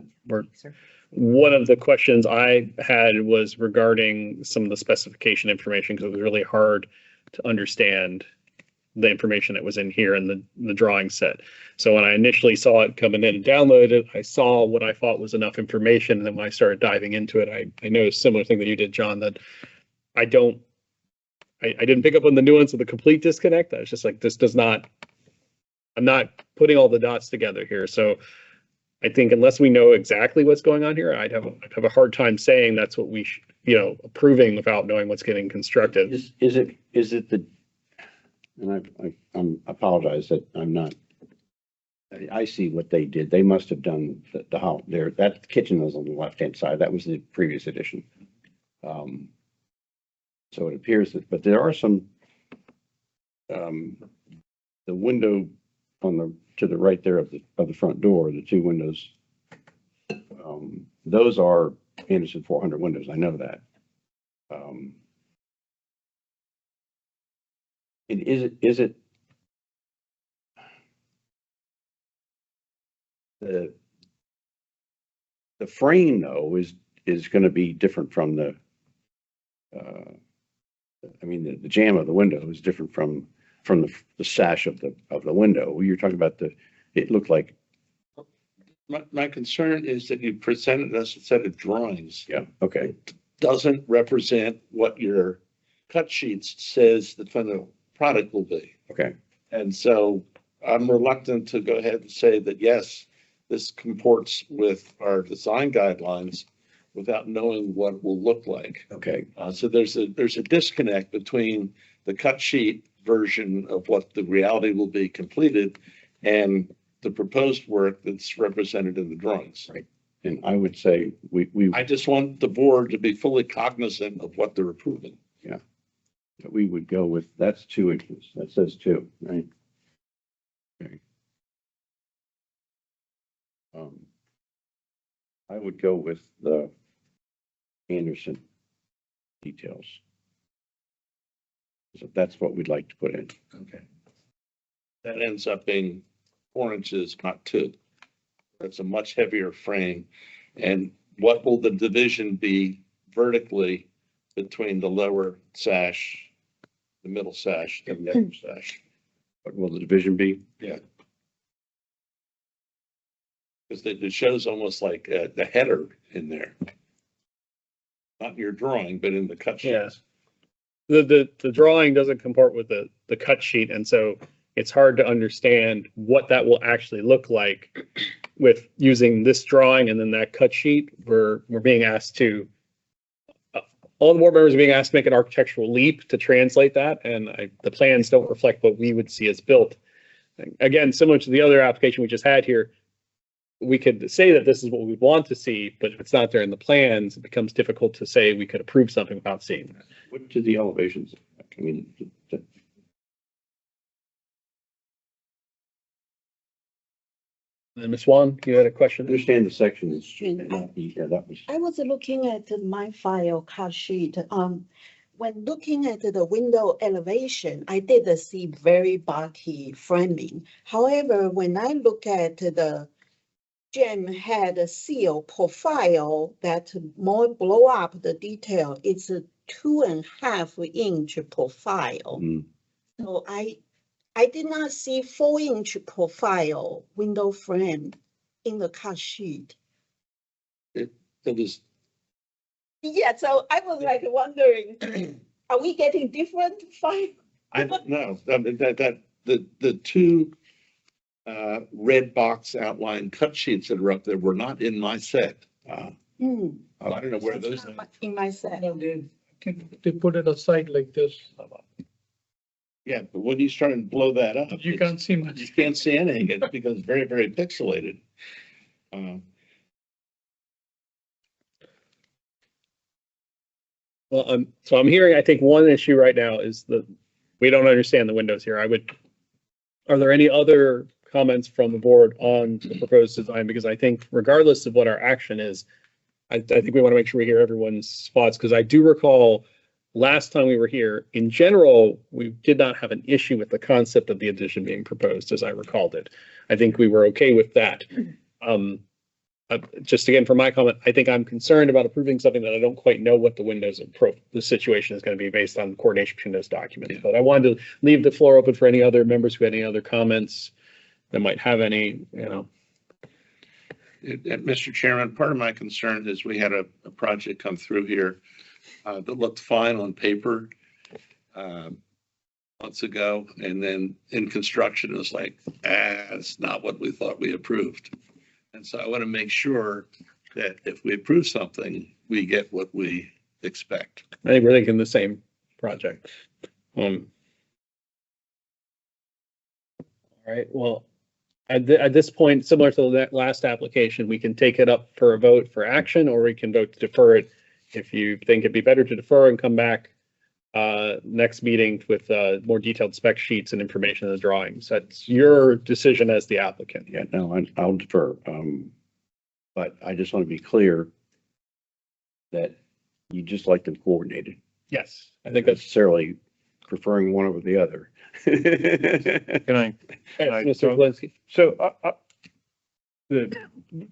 one of the questions I had was regarding some of the specification information, because it was really hard to understand the information that was in here in the drawing set. So when I initially saw it coming in and downloaded it, I saw what I thought was enough information. And then when I started diving into it, I noticed a similar thing that you did, John, that I didn't pick up on the nuance of the complete disconnect. I was just like, I'm not putting all the dots together here. So I think unless we know exactly what's going on here, I'd have a hard time saying that's what we approving without knowing what's getting constructed. Is it the, and I apologize that I'm not, I see what they did. They must have done the house there. That kitchen was on the left-hand side. That was the previous edition. So it appears that, but there are some, the window to the right there of the front door, the two windows, those are Anderson 400 windows. I know that. Is it the frame though is going to be different from the I mean the jamb of the window is different from the sash of the window. You're talking about it looked like. My concern is that you presented us a set of drawings. Yeah, okay. Doesn't represent what your cut sheets says the final product will be. Okay. And so I'm reluctant to go ahead and say that, yes, this comports with our design guidelines without knowing what it will look like. Okay. So there's a disconnect between the cut sheet version of what the reality will be completed and the proposed work that's represented in the drawings. Right. And I would say I just want the board to be fully cognizant of what they're approving. Yeah. We would go with, that's 2 inches. That says 2, right? Okay. I would go with the Anderson details. So that's what we'd like to put in. Okay. That ends up being 4 inches, not 2. That's a much heavier frame. And what will the division be vertically between the lower sash, the middle sash, and the upper sash? What will the division be? Yeah. Because it shows almost like the header in there. Not in your drawing, but in the cut sheets. Yeah. The drawing doesn't comport with the cut sheet, and so it's hard to understand what that will actually look like with using this drawing and then that cut sheet. We're being asked to, all the board members are being asked to make an architectural leap to translate that, and the plans don't reflect what we would see as built. Again, similar to the other application we just had here, we could say that this is what we want to see, but if it's not there in the plans, it becomes difficult to say we could approve something without seeing that. What do the elevations? I mean, And Ms. Swan, you had a question? understand the section is. Sure. Yeah, that was. I was looking at my file cut sheet. When looking at the window elevation, I did see very bulky framing. However, when I look at the Jim had a seal profile that more blow up the detail, it's a 2.5 inch profile. Mm. So I did not see 4-inch profile window frame in the cut sheet. It was, Yeah, so I was like wondering, are we getting different file? I don't know, I mean, the two red box outline cut sheets that are up there were not in my set. I don't know where those are. In my set. No, they put it aside like this. Yeah, but when he's trying to blow that up, You can't see much. you can't see anything. It's because it's very, very pixelated. Well, so I'm hearing, I think one issue right now is that we don't understand the windows here. Are there any other comments from the board on the proposed design? Because I think regardless of what our action is, I think we want to make sure we hear everyone's thoughts, because I do recall last time we were here, in general, we did not have an issue with the concept of the addition being proposed, as I recalled it. I think we were okay with that. Just again, for my comment, I think I'm concerned about approving something that I don't quite know what the windows of the situation is going to be based on coordination between those documents. But I wanted to leave the floor open for any other members who had any other comments that might have any, Mr. Chairman, part of my concern is we had a project come through here that looked fine on paper months ago, and then in construction it was like, it's not what we thought we approved. And so I want to make sure that if we approve something, we get what we expect. I think we're thinking the same project. All right, well, at this point, similar to the last application, we can take it up for a vote for action, or we can vote to defer it if you think it'd be better to defer and come back next meeting with more detailed spec sheets and information in the drawings. That's your decision as the applicant. Yeah, no, I'll defer. But I just want to be clear that you just like them coordinated. Yes, I think that's Necessarily preferring one over the other. Can I Mr. Glinski. So,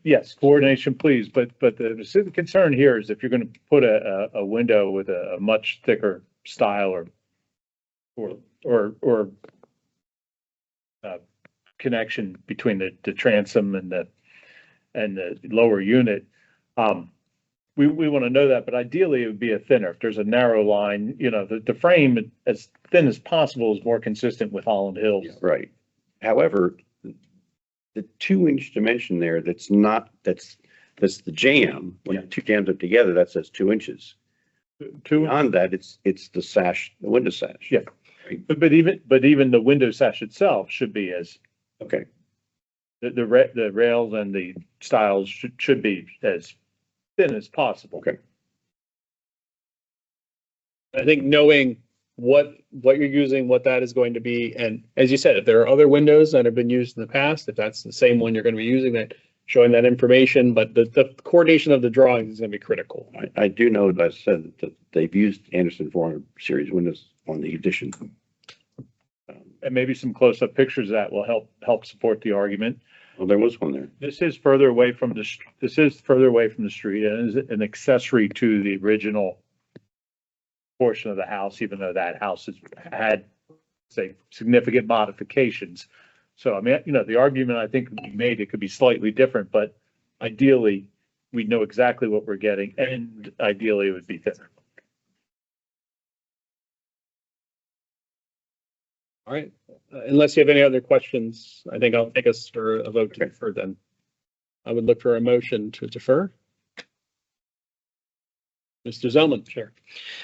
yes, coordination, please, but the concern here is if you're going to put a window with a much thicker style or connection between the transom and the lower unit, we want to know that, but ideally it would be a thinner. If there's a narrow line, the frame as thin as possible is more consistent with Holland Hills. Right. However, the 2-inch dimension there, that's the jam. When the two jams up together, that says 2 inches. Beyond that, it's the sash, the window sash. Yeah. Right? But even the window sash itself should be as okay. The rails and the stiles should be as thin as possible. Okay. I think knowing what you're using, what that is going to be, and as you said, if there are other windows that have been used in the past, if that's the same one you're going to be using, that showing that information, but the coordination of the drawings is going to be critical. I do know that I said that they've used Anderson 400 series windows on the addition. And maybe some close-up pictures of that will help support the argument. Well, there was one there. This is further away from the street, and is an accessory to the original portion of the house, even though that house has had, say, significant modifications. So, I mean, the argument I think could be made, it could be slightly different, but ideally we know exactly what we're getting, and ideally it would be thinner. All right, unless you have any other questions, I think I'll take us for a vote to defer then. I would look for a motion to defer. Mr. Zellman. Sure.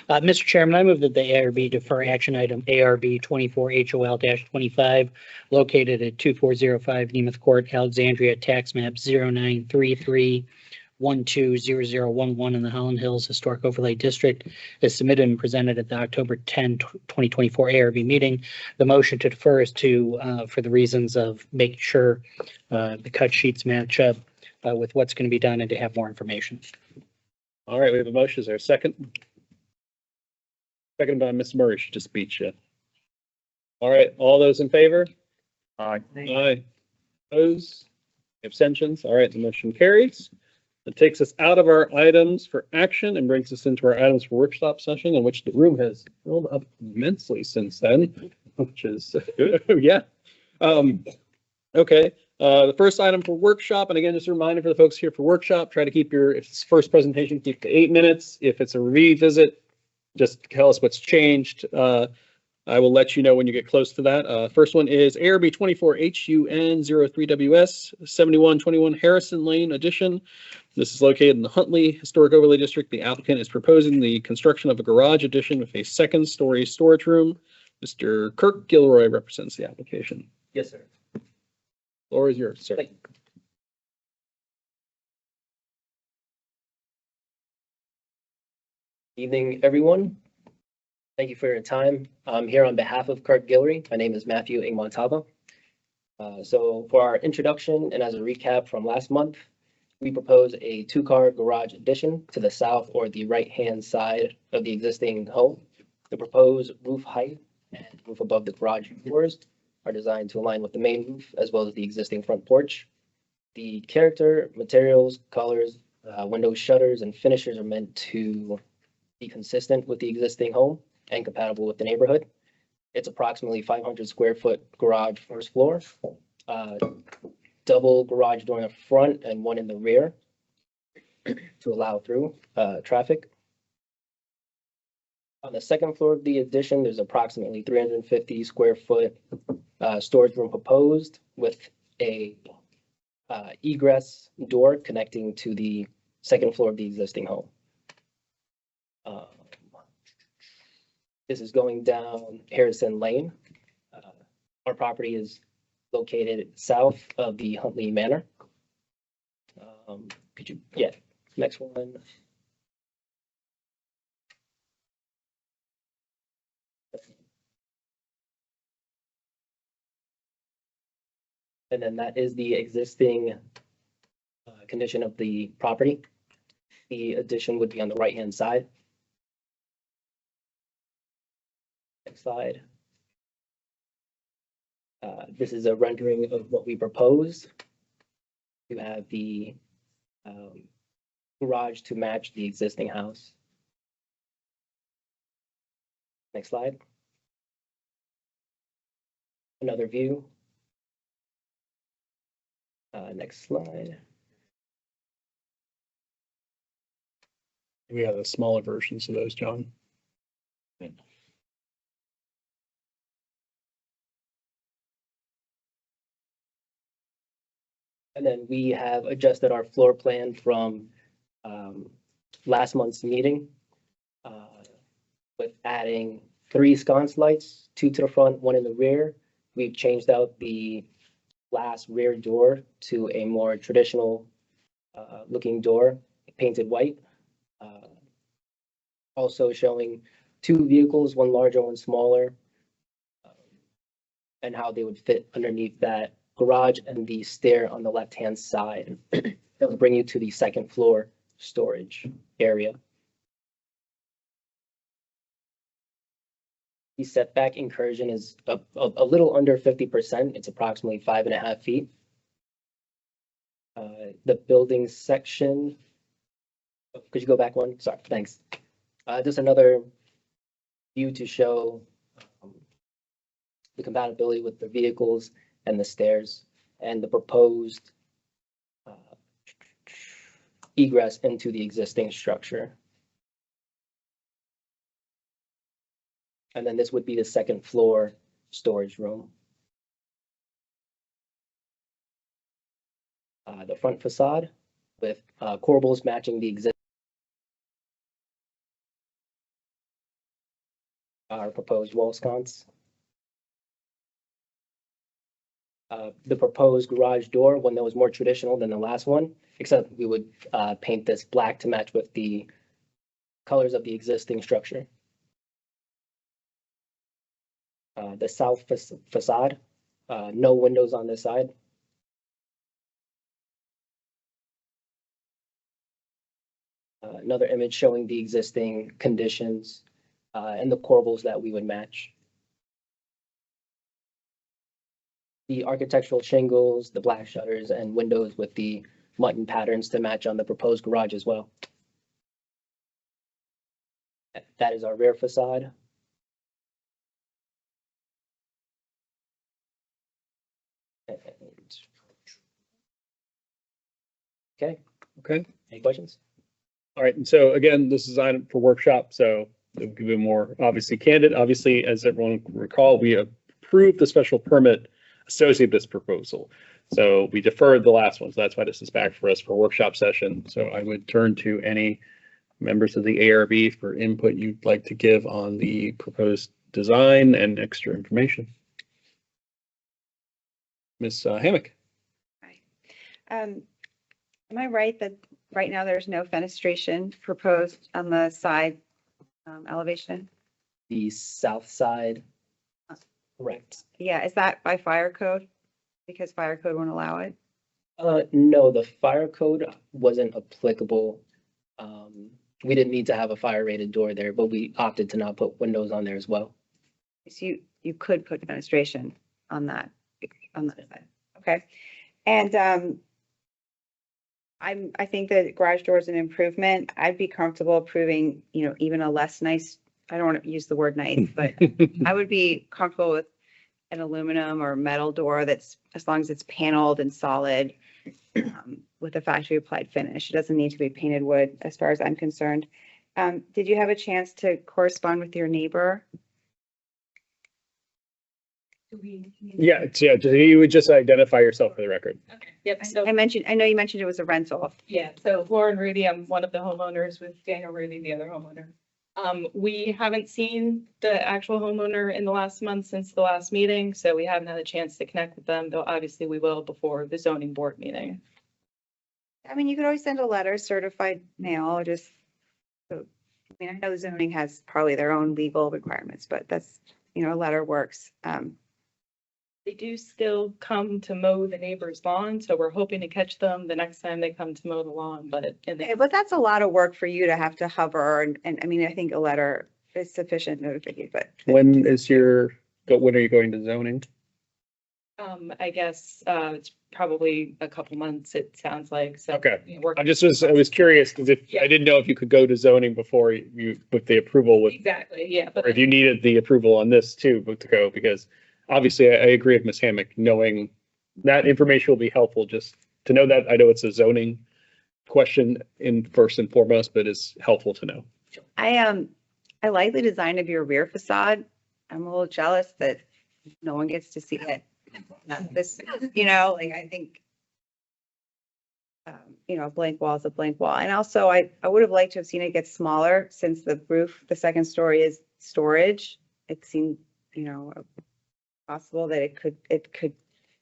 Mr. Chairman, I move that the ARB defer action item ARB 24HOL-25 located at 2405 Nemeth Court, Alexandria, tax map 0933120011 in the Holland Hills Historic Overlay District is submitted and presented at the October 10, 2024 ARB meeting. The motion to defer is for the reasons of making sure the cut sheets match up with what's going to be done and to have more information. All right, we have a motion. Is there a second? Second by Ms. Murray. She just beat you. All right, all those in favor? Aye. Aye. Opposed? Abstentions? All right, the motion carries. That takes us out of our items for action and brings us into our items for workshop session, in which the room has filled up immensely since then, which is good. Yeah. Okay. The first item for workshop, and again, just a reminder for the folks here for workshop, try to keep if it's first presentation, keep to 8 minutes. If it's a revisit, just tell us what's changed. I will let you know when you get close to that. First one is ARB 24HUN03WS 7121 Harrison Lane addition. This is located in the Huntley Historic Overlay District. The applicant is proposing the construction of a garage addition with a second-story storage room. Mr. Kirk Gilroy represents the application. Yes, sir. Floor is yours, sir. Thank you. Evening, everyone. Thank you for your time. I'm here on behalf of Kirk Guillory. My name is Matthew Ingmontava. So for our introduction and as a recap from last month, we propose a two-car garage addition to the south or the right-hand side of the existing home. The proposed roof height and roof above the garage doors are designed to align with the main roof as well as the existing front porch. The character, materials, colors, window shutters, and finishers are meant to be consistent with the existing home and compatible with the neighborhood. It's approximately 500 square foot garage first floor, double garage door in the front and one in the rear to allow through traffic. On the second floor of the addition, there's approximately 350 square foot storage room proposed with a egress door connecting to the second floor of the existing home. This is going down Harrison Lane. Our property is located south of the Huntley Manor. Could you, yeah, next one. And then that is the existing condition of the property. The addition would be on the right-hand side. Next slide. This is a rendering of what we propose. You have the garage to match the existing house. Next slide. Another view. Next slide. We have the smaller versions of those, John. And then we have adjusted our floor plan from last month's meeting with adding 3 sconce lights, 2 to the front, 1 in the rear. We've changed out the glass rear door to a more traditional looking door, painted white. Also showing 2 vehicles, 1 larger, 1 smaller, and how they would fit underneath that garage and the stair on the left-hand side. That will bring you to the second floor storage area. The setback incursion is a little under 50%. It's approximately 5.5 feet. The building section, could you go back one? Sorry, thanks. Just another view to show the compatibility with the vehicles and the stairs and the proposed egress into the existing structure. And then this would be the second floor storage room. The front facade with corbels matching the existing our proposed wall sconce. The proposed garage door, one that was more traditional than the last one, except we would paint this black to match with the colors of the existing structure. The south facade, no windows on this side. Another image showing the existing conditions and the corbels that we would match. The architectural shingles, the black shutters, and windows with the mutton patterns to match on the proposed garage as well. That is our rear facade. Okay. Okay. Any questions? All right. And so again, this is item for workshop. So to give it more obviously candid, obviously, as everyone will recall, we approved the special permit associated with this proposal. So we deferred the last one. So that's why this is back for us for workshop session. So I would turn to any members of the ARB for input you'd like to give on the proposed design and extra information. Ms. Hammock. Am I right that right now there's no fenestration proposed on the side elevation? The south side, correct. Yeah, is that by fire code? Because fire code won't allow it? No, the fire code wasn't applicable. We didn't need to have a fire rated door there, but we opted to not put windows on there as well. So you could put fenestration on that side. Okay. And I think that garage door is an improvement. I'd be comfortable approving, even a less nice, I don't want to use the word nice, but I would be comfortable with an aluminum or metal door that's, as long as it's paneled and solid, with a factory applied finish. It doesn't need to be painted wood as far as I'm concerned. Did you have a chance to correspond with your neighbor? Yeah, you would just identify yourself for the record. Okay. Yep. So I know you mentioned it was a rental. yeah, so Lauren Rudy, I'm one of the homeowners with Daniel Rudy, the other homeowner. We haven't seen the actual homeowner in the last month since the last meeting, so we haven't had a chance to connect with them, though obviously we will before the zoning board meeting. I mean, you could always send a letter, certified mail, or just, I know the zoning has probably their own legal requirements, but that's, a letter works. They do still come to mow the neighbor's lawn, so we're hoping to catch them the next time they come to mow the lawn, but. But that's a lot of work for you to have to hover, and I think a letter is sufficient notification, but. When are you going to zoning? I guess, it's probably a couple months, it sounds like, so. Okay. We're- I was curious because I didn't know if you could go to zoning before you, with the approval with, Exactly, yeah, or but if you needed the approval on this too, to go, because obviously I agree with Ms. Hammock, knowing that information will be helpful just to know that. I know it's a zoning question in first and foremost, but it's helpful to know. I like the design of your rear facade. I'm a little jealous that no one gets to see it. This, I think, a blank wall is a blank wall. And also I would have liked to have seen it get smaller since the roof, the second story is storage. It seemed, possible that it could,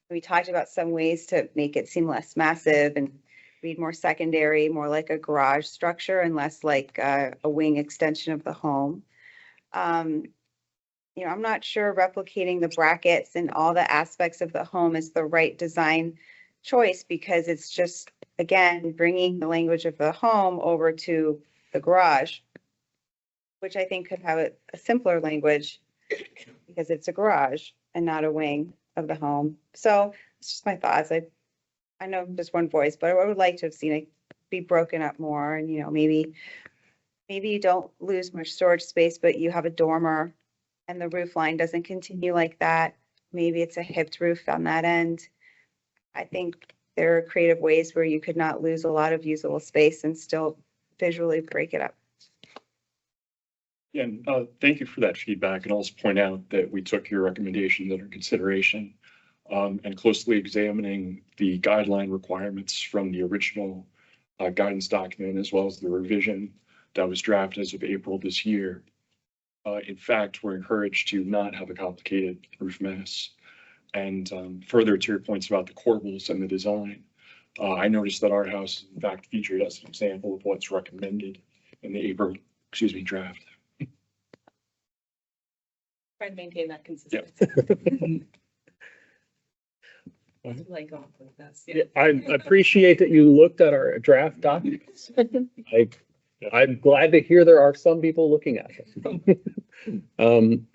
we talked about some ways to make it seem less massive and read more secondary, more like a garage structure and less like a wing extension of the home. I'm not sure replicating the brackets and all the aspects of the home is the right design choice because it's just, again, bringing the language of the home over to the garage, which I think could have a simpler language because it's a garage and not a wing of the home. So it's just my thoughts. I know just one voice, but I would like to have seen it be broken up more and, maybe you don't lose much storage space, but you have a dormer and the roof line doesn't continue like that. Maybe it's a hipped roof on that end. I think there are creative ways where you could not lose a lot of usable space and still visually break it up. Yeah, and thank you for that feedback, and also point out that we took your recommendations under consideration and closely examining the guideline requirements from the original guidance document as well as the revision that was drafted as of April this year. In fact, we're encouraged to not have a complicated roof mass. And further to your points about the corbels and the design, I noticed that our house is in fact featured as an example of what's recommended in the April, draft. Try to maintain that consistency. Like off with this. Yeah, I appreciate that you looked at our draft documents. I'm glad to hear there are some people looking at them.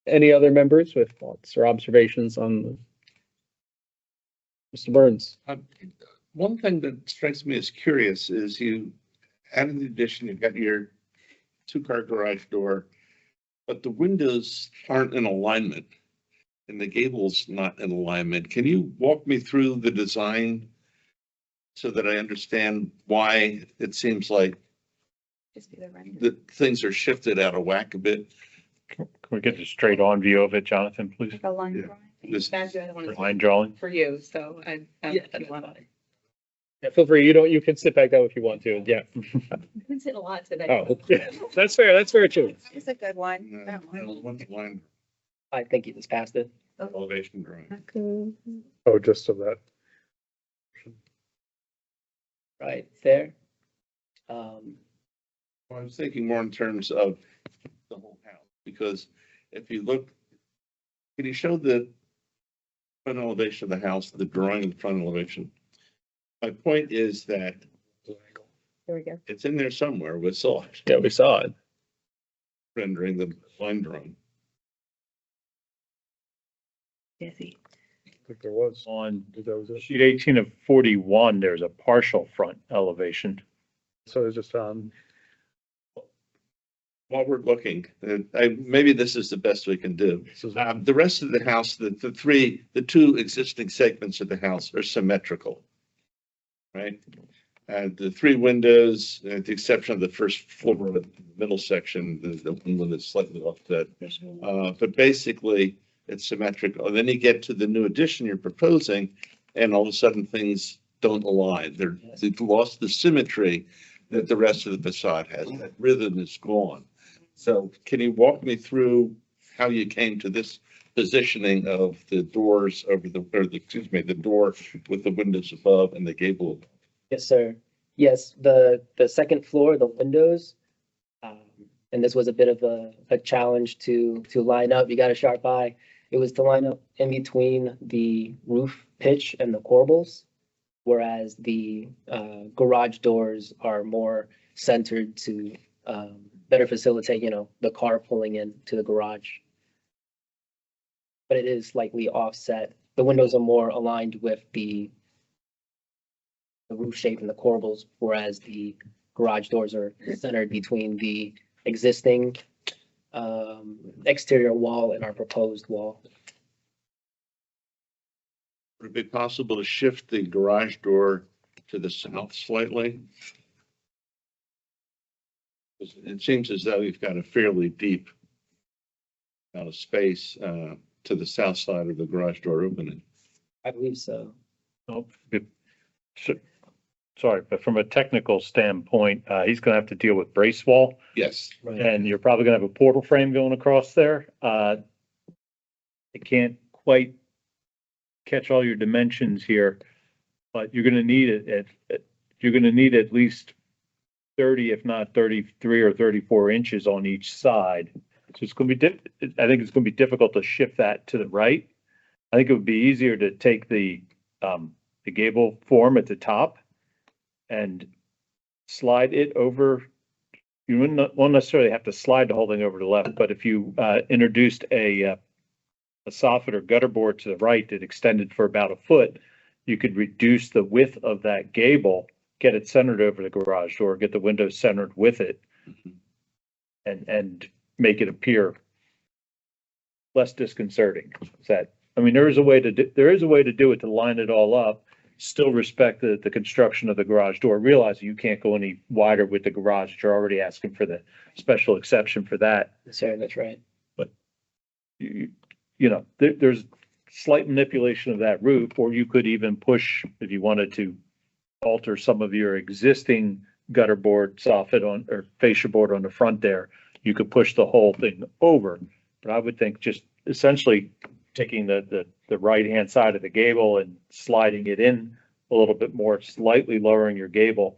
Any other members with thoughts or observations on Mr. Burns? One thing that strikes me as curious is you added the addition, you've got your 2-car garage door, but the windows aren't in alignment and the gable's not in alignment. Can you walk me through the design so that I understand why it seems like the things are shifted out of whack a bit? Can we get a straight on view of it, Jonathan, please? Like a line drawing. This That's the other one line drawing. for you, so I. Yeah. Yeah, feel free. You can sit back down if you want to. Yeah. I've been sitting a lot today. Oh, that's fair. That's fair too. It's a good one. That one. One line I think you just passed it. elevation drawing. Oh, just of that. Right there. Well, I was thinking more in terms of the whole house, because if you look, can you show the front elevation of the house, the drawing of the front elevation? My point is that There we go. it's in there somewhere. We saw it, Yeah, we saw it. rendering the line drawing. I think there was. On sheet 18 of 41, there's a partial front elevation. So it's just, While we're looking, maybe this is the best we can do. The rest of the house, the two existing segments of the house are symmetrical. Right? The three windows, at the exception of the first floor, the middle section, the one that's slightly offset. But basically, it's symmetrical. Then you get to the new addition you're proposing, and all of a sudden things don't align. They've lost the symmetry that the rest of the facade has. That rhythm is gone. So can you walk me through how you came to this positioning of the doors over the door with the windows above and the gable? Yes, sir. Yes, the second floor, the windows, and this was a bit of a challenge to line up. You got a sharp eye. It was to line up in between the roof pitch and the corbels, whereas the garage doors are more centered to better facilitate, the car pulling into the garage. But it is slightly offset. The windows are more aligned with the roof shape and the corbels, whereas the garage doors are centered between the existing exterior wall and our proposed wall. Would it be possible to shift the garage door to the south slightly? It seems as though you've got a fairly deep amount of space to the south side of the garage door opening. I believe so. Sorry, but from a technical standpoint, he's going to have to deal with brace wall. Yes. Right. And you're probably going to have a portal frame going across there. I can't quite catch all your dimensions here, but you're going to need you're going to need at least 30, if not 33 or 34 inches on each side. So it's going to be, I think it's going to be difficult to shift that to the right. I think it would be easier to take the gable form at the top and slide it over. You wouldn't necessarily have to slide the whole thing over to the left, but if you introduced a soffit or gutter board to the right that extended for about a foot, you could reduce the width of that gable, get it centered over the garage door, get the windows centered with it, and make it appear less disconcerting. There is a way to do it to line it all up, still respect the construction of the garage door, realizing you can't go any wider with the garage. You're already asking for the special exception for that. Sir, that's right. But there's slight manipulation of that roof, or you could even push, if you wanted to alter some of your existing gutter board soffit or fascia board on the front there, you could push the whole thing over. But I would think just essentially taking the right-hand side of the gable and sliding it in a little bit more, slightly lowering your gable,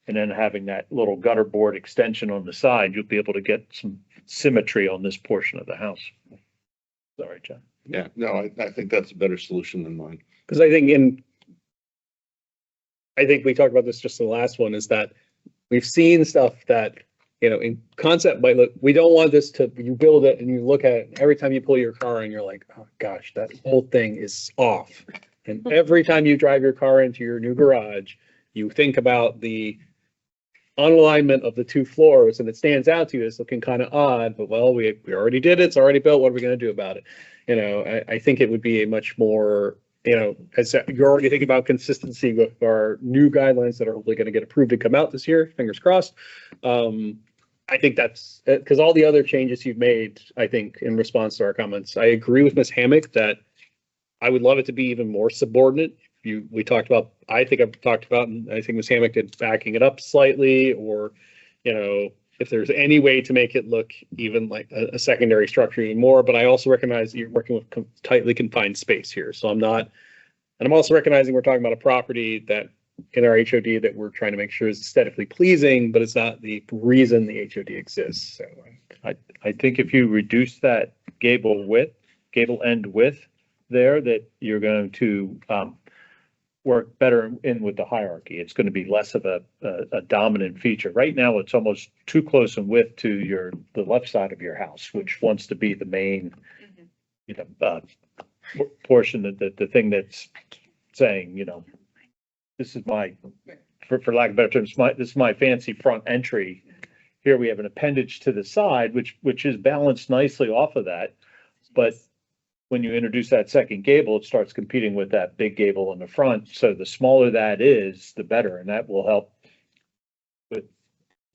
and then having that little gutter board extension on the side, you'll be able to get some symmetry on this portion of the house. Sorry, John. Yeah, no, I think that's a better solution than mine. Because I think we talked about this just in the last one, is that we've seen stuff that, in concept might look, we don't want this to, you build it and you look at it, every time you pull your car and you're like, oh gosh, that whole thing is off. And every time you drive your car into your new garage, you think about the unalignment of the two floors, and it stands out to you as looking kind of odd, but well, we already did it. It's already built. What are we going to do about it? I think it would be a much more, as you're already thinking about consistency with our new guidelines that are hopefully going to get approved and come out this year, fingers crossed. I think that's because all the other changes you've made, I think, in response to our comments, I agree with Ms. Hammock that I would love it to be even more subordinate. we talked about, I think I've talked about, and I think Ms. Hammock did, backing it up slightly, or, you know, if there's any way to make it look even like a secondary structure even more. But I also recognize you're working with tightly confined space here. So and I'm also recognizing we're talking about a property that in our HOD that we're trying to make sure is aesthetically pleasing, but it's not the reason the HOD exists. So I think if you reduce that gable end width there, that you're going to work better in with the hierarchy. It's going to be less of a dominant feature. Right now, it's almost too close in width to the left side of your house, which wants to be the main, you know, portion of the thing that's saying, you know, this is my, for lack of better terms, this is my fancy front entry. Here we have an appendage to the side, which is balanced nicely off of that. But when you introduce that second gable, it starts competing with that big gable in the front. So the smaller that is, the better. And that will help with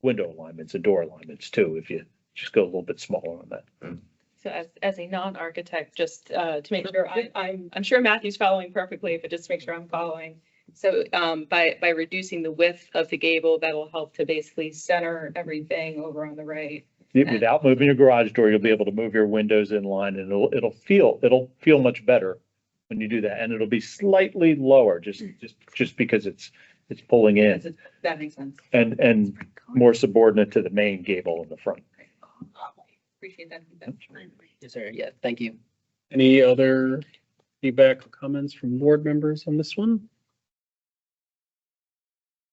window alignments and door alignments too, if you just go a little bit smaller on that. So as a non-architect, just to make sure I'm sure Matthew's following perfectly, but just to make sure I'm following. So by reducing the width of the gable, that'll help to basically center everything over on the right. Without moving your garage door, you'll be able to move your windows in line, and it'll feel much better when you do that. And it'll be slightly lower just because it's pulling in. That makes sense. And more subordinate to the main gable in the front. Appreciate that. Is there? Yeah, thank you. Any other feedback or comments from board members on this one?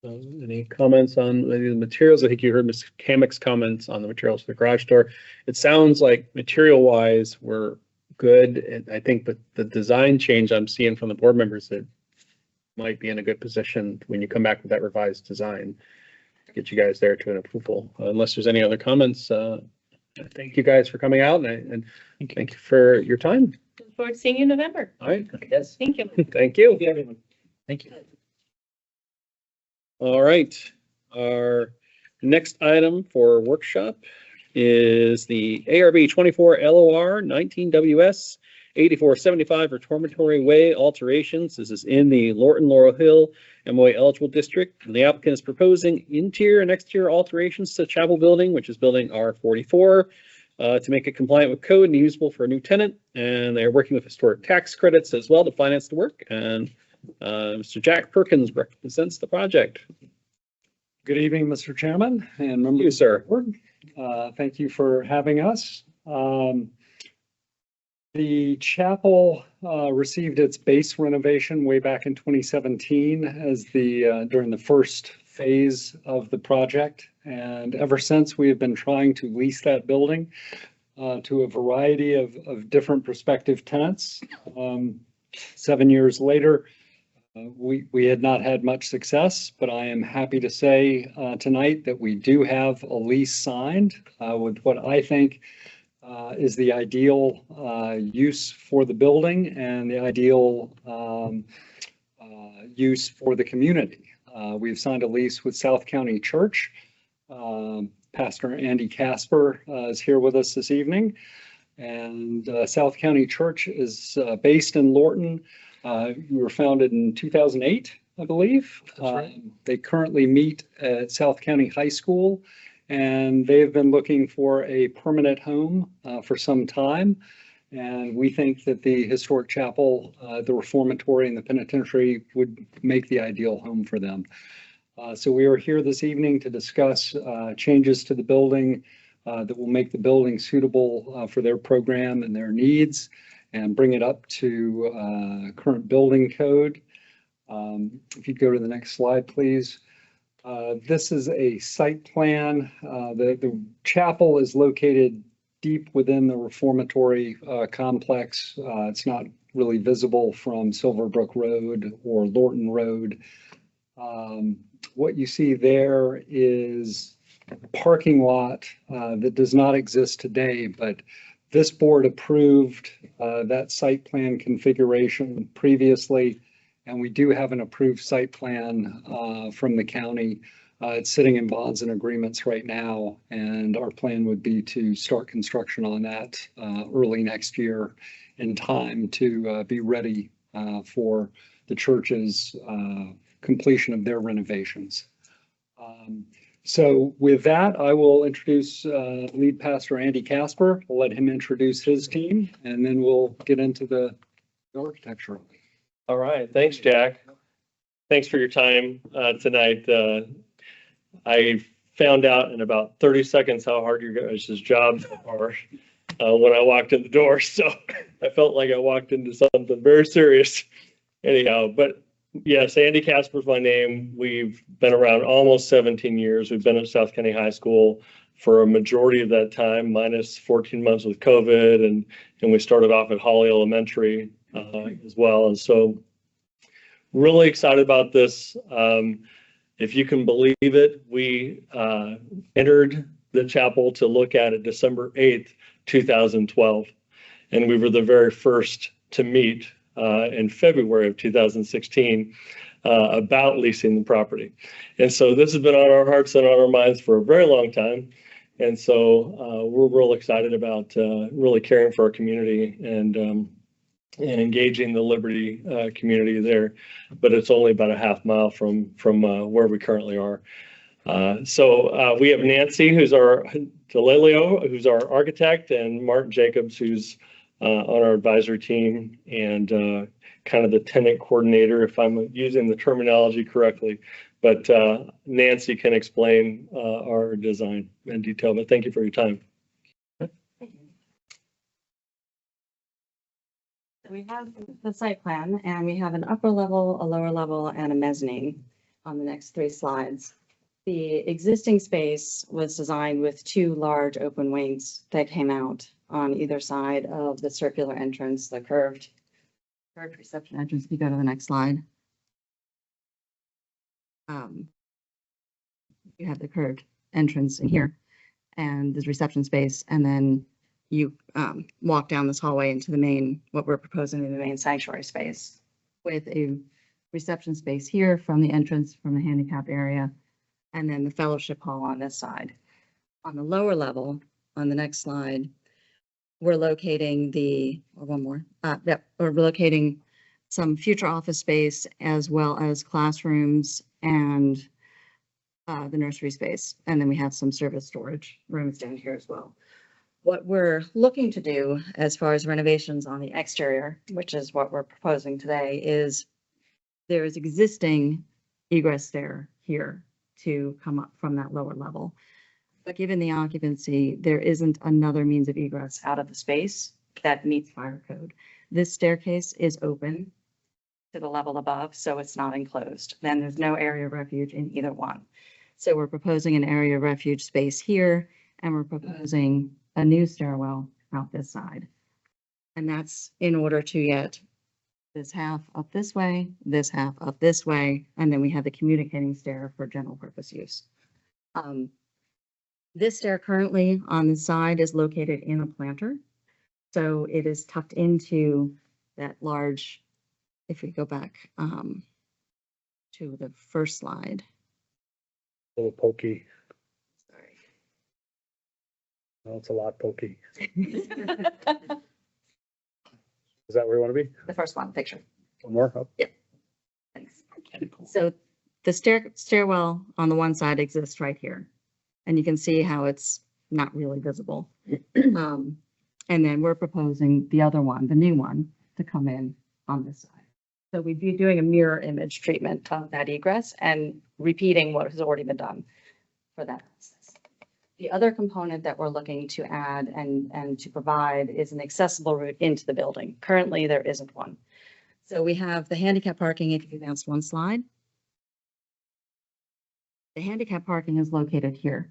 Any comments on maybe the materials? I think you heard Ms. Hammock's comments on the materials for the garage door. It sounds like material wise, we're good. And I think, but the design change I'm seeing from the board members that might be in a good position when you come back with that revised design to get you guys there to an approval. Unless there's any other comments, thank you guys for coming out and thank you for your time. Look forward to seeing you in November. All right. Yes. Thank you. Thank you. Thank you. All right, our next item for workshop is the ARB 24 LOR 19 WS 8475 Reformatory Way alterations. This is in the Lorton Laurel Hill MOA eligible district. And the applicant is proposing interior and exterior alterations to the chapel building, which is building R44, to make it compliant with code and usable for a new tenant. And they're working with historic tax credits as well to finance the work. And Mr. Jack Perkins represents the project. Good evening, Mr. Chairman and members of the board. Thank you for having us. The chapel received its base renovation way back in 2017 as during the first phase of the project. And ever since, we have been trying to lease that building to a variety of different prospective tenants. 7 years later, we had not had much success, but I am happy to say tonight that we do have a lease signed with what I think is the ideal use for the building and the ideal use for the community. We've signed a lease with South County Church. Pastor Andy Casper is here with us this evening. And South County Church is based in Lorton. We were founded in 2008, I believe. Right. They currently meet at South County High School, and they've been looking for a permanent home for some time. And we think that the historic chapel, the reformatory, and the penitentiary would make the ideal home for them. So we are here this evening to discuss changes to the building that will make the building suitable for their program and their needs, and bring it up to current building code. If you go to the next slide, please. This is a site plan. The chapel is located deep within the reformatory complex. It's not really visible from Silverbrook Road or Lorton Road. What you see there is a parking lot that does not exist today, but this board approved that site plan configuration previously, and we do have an approved site plan from the county. It's sitting in bonds and agreements right now, and our plan would be to start construction on that early next year in time to be ready for the church's completion of their renovations. So with that, I will introduce lead pastor Andy Casper. I'll let him introduce his team, and then we'll get into the architecture. All right, thanks, Jack. Thanks for your time tonight. I found out in about 30 seconds how hard your guys' jobs are when I walked in the door. So I felt like I walked into something very serious. Anyhow, but yes, Andy Casper is my name. We've been around almost 17 years. We've been at South County High School for a majority of that time, minus 14 months with COVID. And we started off at Holly Elementary as well. And so really excited about this. If you can believe it, we entered the chapel to look at it December 8th, 2012. And we were the very first to meet in February of 2016 about leasing the property. And so this has been on our hearts and on our minds for a very long time. And so we're real excited about really caring for our community and engaging the Liberty community there, but it's only about a half mile from where we currently are. So we have Nancy, who's our Delelio, who's our architect, and Martin Jacobs, who's on our advisory team and kind of the tenant coordinator, if I'm using the terminology correctly. But Nancy can explain our design in detail, but thank you for your time. We have the site plan, and we have an upper level, a lower level, and a mezzanine on the next 3 slides. The existing space was designed with 2 large open wings that came out on either side of the circular entrance, the curved reception entrance. If you go to the next slide. You have the curved entrance in here and this reception space, and then you walk down this hallway into the main, what we're proposing in the main sanctuary space, with a reception space here from the entrance from the handicap area, and then the fellowship hall on this side. On the lower level, on the next slide, we're locating we're locating some future office space as well as classrooms and the nursery space. And then we have some service storage rooms down here as well. What we're looking to do as far as renovations on the exterior, which is what we're proposing today, is there is existing egress stair here to come up from that lower level. But given the occupancy, there isn't another means of egress out of the space that meets fire code. This staircase is open to the level above, so it's not enclosed. Then there's no area of refuge in either one. So we're proposing an area of refuge space here, and we're proposing a new stairwell out this side. And that's in order to get this half up this way, this half up this way, and then we have the communicating stair for general purpose use. This stair currently on the side is located in a planter. So it is tucked into that large, if we go back to the first slide. A little pokey. Sorry. Well, it's a lot pokey. Is that where you want to be? The first one, picture. One more up? Yep. Thanks. So the stairwell on the one side exists right here. And you can see how it's not really visible. And then we're proposing the other one, the new one, to come in on this side. So we'd be doing a mirror image treatment of that egress and repeating what has already been done for that access. The other component that we're looking to add and to provide is an accessible route into the building. Currently, there isn't one. So we have the handicap parking, if you advance one slide. The handicap parking is located here.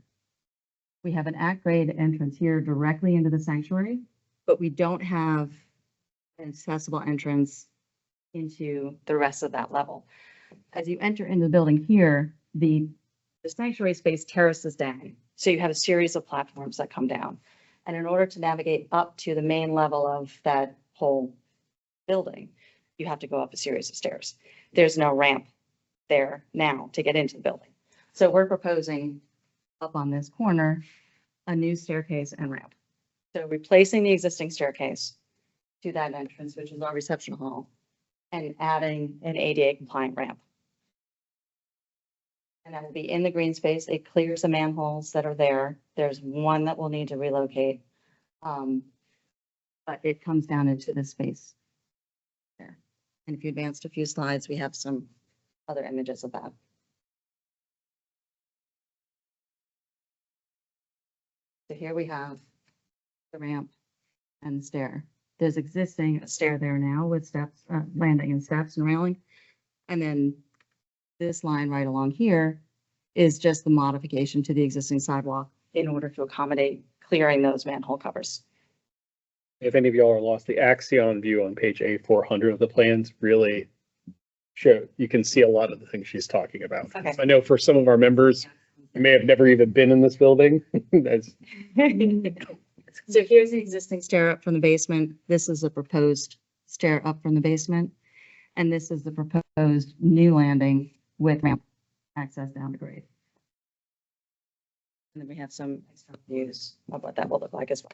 We have an at-grade entrance here directly into the sanctuary, but we don't have an accessible entrance into the rest of that level. As you enter into the building here, the sanctuary space terraces down. So you have a series of platforms that come down. And in order to navigate up to the main level of that whole building, you have to go up a series of stairs. There's no ramp there now to get into the building. So we're proposing up on this corner, a new staircase and ramp. So replacing the existing staircase to that entrance, which is our reception hall, and adding an ADA compliant ramp. And that will be in the green space. It clears the manholes that are there. There's one that will need to relocate. But it comes down into this space there. And if you advanced a few slides, we have some other images of that. So here we have the ramp and the stair. There's existing stair there now with steps, landing and steps and railing. And then this line right along here is just the modification to the existing sidewalk in order to accommodate clearing those manhole covers. If any of y'all are lost, the Axion view on page A400 of the plans really show, you can see a lot of the things she's talking about. Okay. I know for some of our members, you may have never even been in this building. That's, So here's the existing stair up from the basement. This is a proposed stair up from the basement. And this is the proposed new landing with ramp access down to grade. And then we have some extra views of what that will look like as well.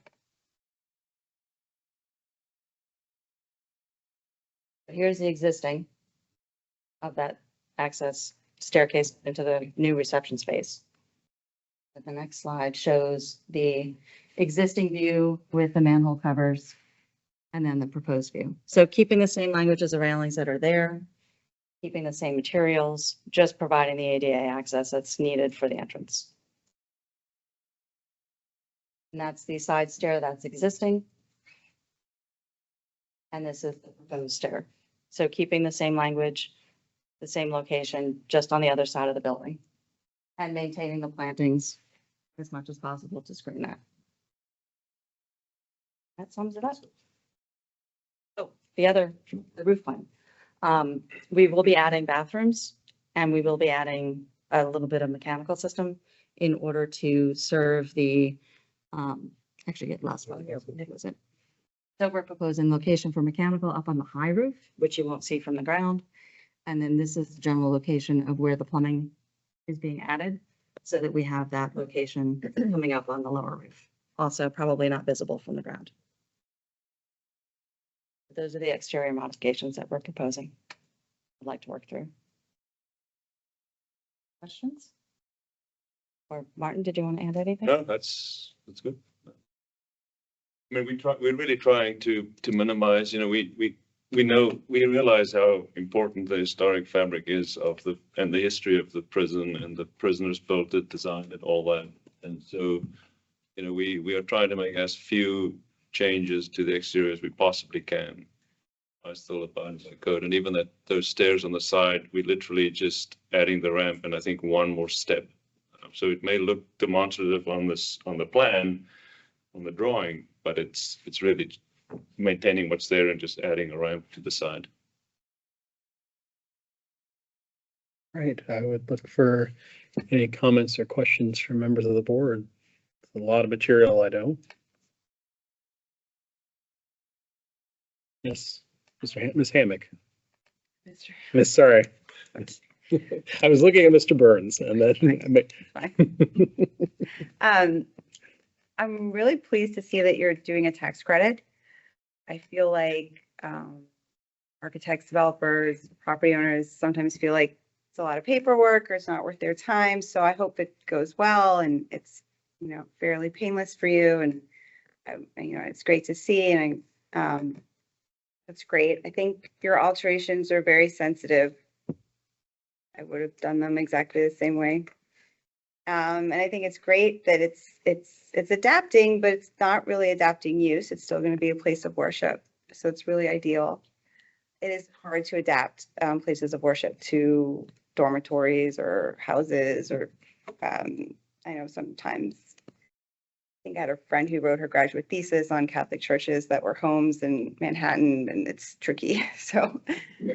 Here's the existing of that access staircase into the new reception space. But the next slide shows the existing view with the manhole covers and then the proposed view. So keeping the same language as the railings that are there, keeping the same materials, just providing the ADA access that's needed for the entrance. And that's the side stair that's existing. And this is the proposed stair. So keeping the same language, the same location, just on the other side of the building. And maintaining the plantings as much as possible to screen that. That sums it up. Oh, the roof plan. We will be adding bathrooms and we will be adding a little bit of mechanical system in order to serve the, actually get last one here, what was it? So we're proposing location for mechanical up on the high roof, which you won't see from the ground. And then this is the general location of where the plumbing is being added so that we have that location coming up on the lower roof. Also probably not visible from the ground. Those are the exterior modifications that we're proposing. I'd like to work through. Questions? Or Martin, did you want to add anything? No, that's good. I mean, we're really trying to minimize, we realize how important the historic fabric is and the history of the prison, and the prisoners built it, designed it, all that. And so, we are trying to make as few changes to the exterior as we possibly can. I still abide by code, and even those stairs on the side, we literally just adding the ramp and I think one more step. So it may look demonstrative on the plan, on the drawing, but it's really maintaining what's there and just adding a ramp to the side. right, I would look for any comments or questions from members of the board. It's a lot of material, I know. Yes, Ms. Hammock. Sorry. I was looking at Mr. Burns and then. I'm really pleased to see that you're doing a tax credit. I feel like architects, developers, property owners sometimes feel like it's a lot of paperwork or it's not worth their time. So I hope it goes well and it's, fairly painless for you. And, it's great to see. And that's great. I think your alterations are very sensitive. I would have done them exactly the same way. And I think it's great that it's adapting, but it's not really adapting use. It's still going to be a place of worship. So it's really ideal. It is hard to adapt places of worship to dormitories or houses or I know sometimes I think I had a friend who wrote her graduate thesis on Catholic churches that were homes in Manhattan, and it's tricky. So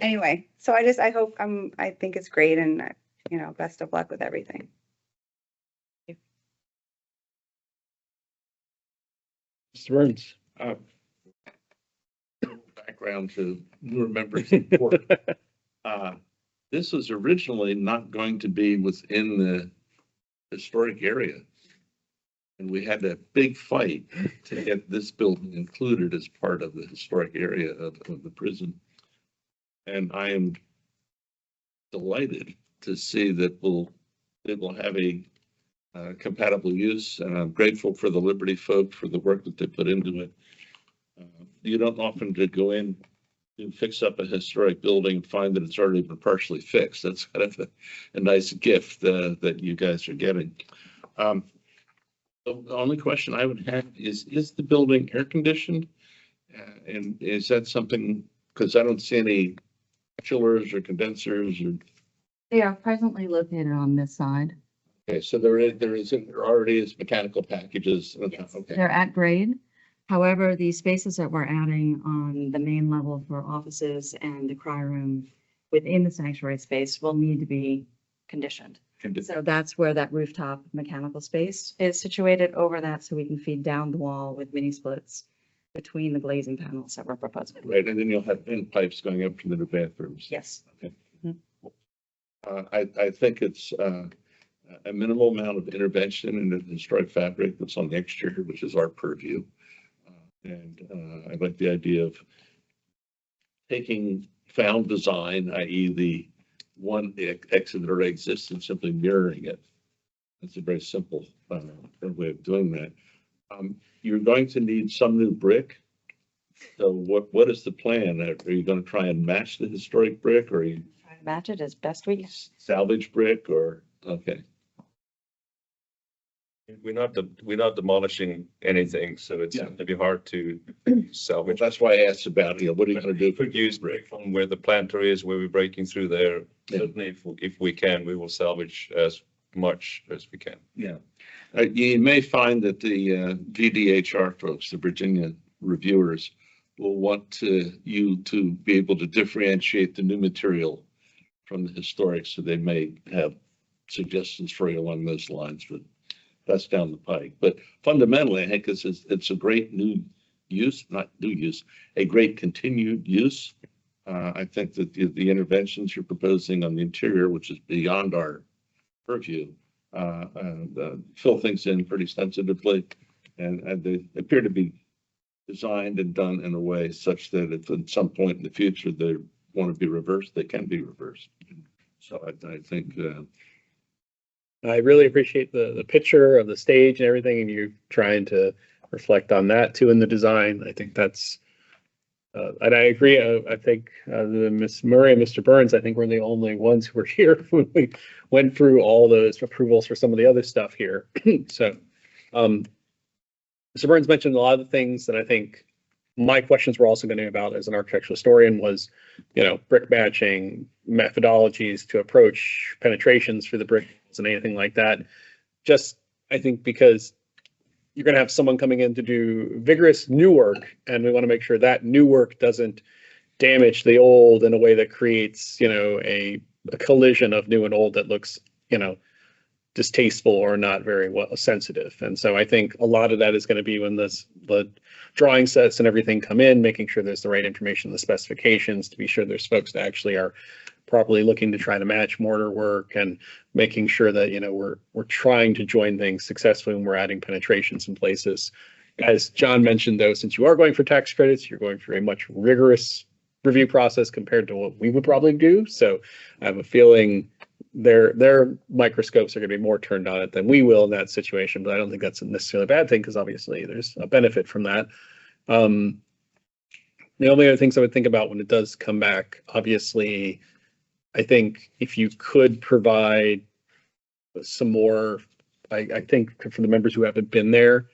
anyway, so I think it's great, and best of luck with everything. Mr. Burns. Background to newer members of the board. This was originally not going to be within the historic area. And we had a big fight to get this building included as part of the historic area of the prison. And I am delighted to see that it will have a compatible use, and I'm grateful for the Liberty folk for the work that they put into it. You don't often go in and fix up a historic building and find that it's already been partially fixed. That's kind of a nice gift that you guys are getting. The only question I would have is the building air conditioned? And is that something, because I don't see any chillers or condensers or. They are presently located on this side. Okay, so there already is mechanical packages. Yes. Okay. They're at grade. However, the spaces that we're adding on the main level for offices and the cry room within the sanctuary space will need to be conditioned. So that's where that rooftop mechanical space is situated over that, so we can feed down the wall with mini splits between the glazing panels that we're proposing. Right, and then you'll have end pipes going up from the new bathrooms. Yes. Okay. Mhm. I think it's a minimal amount of intervention in the historic fabric that's on the exterior, which is our purview. And I like the idea of taking found design, i.e. the one exit that already exists, and simply mirroring it. That's a very simple way of doing that. You're going to need some new brick. So what is the plan? Are you going to try and match the historic brick, or are you Try to match it as best we can. salvage brick, or okay? We're not demolishing anything, so it's Yeah. going to be hard to salvage. That's why I asked about, what are you going to do? Could use brick from where the planter is, where we're breaking through there. Yeah. Certainly, if we can, we will salvage as much as we can. Yeah. You may find that the VDHR folks, the Virginia reviewers, will want you to be able to differentiate the new material from the historic, so they may have suggestions for you along those lines, but that's down the pike. But fundamentally, I think it's a great new use, not new use, a great continued use. I think that the interventions you're proposing on the interior, which is beyond our purview, fill things in pretty sensitively, and they appear to be designed and done in a way such that if at some point in the future they want to be reversed, they can be reversed. So I think I really appreciate the picture of the stage and everything, and you trying to reflect on that too in the design. I think that's, and I agree. I think Ms. Murray and Mr. Burns, I think we're the only ones who were here when we went through all those approvals for some of the other stuff here. So, Mr. Burns mentioned a lot of the things that I think my questions were also going to be about as an architectural historian was, brick matching, methodologies to approach penetrations for the bricks and anything like that. Just, I think, because you're going to have someone coming in to do vigorous new work, and we want to make sure that new work doesn't damage the old in a way that creates, a collision of new and old that looks, distasteful or not very well sensitive. And so I think a lot of that is going to be when the drawing sets and everything come in, making sure there's the right information, the specifications, to be sure there's folks that actually are properly looking to try to match mortar work, and making sure that, we're trying to join things successfully when we're adding penetrations in places. As John mentioned, though, since you are going for tax credits, you're going through a much rigorous review process compared to what we would probably do. So I have a feeling their microscopes are going to be more turned on it than we will in that situation, but I don't think that's necessarily a bad thing, because obviously there's a benefit from that. The only other things I would think about when it does come back, obviously, I think if you could provide some more, I think for the members who haven't been there,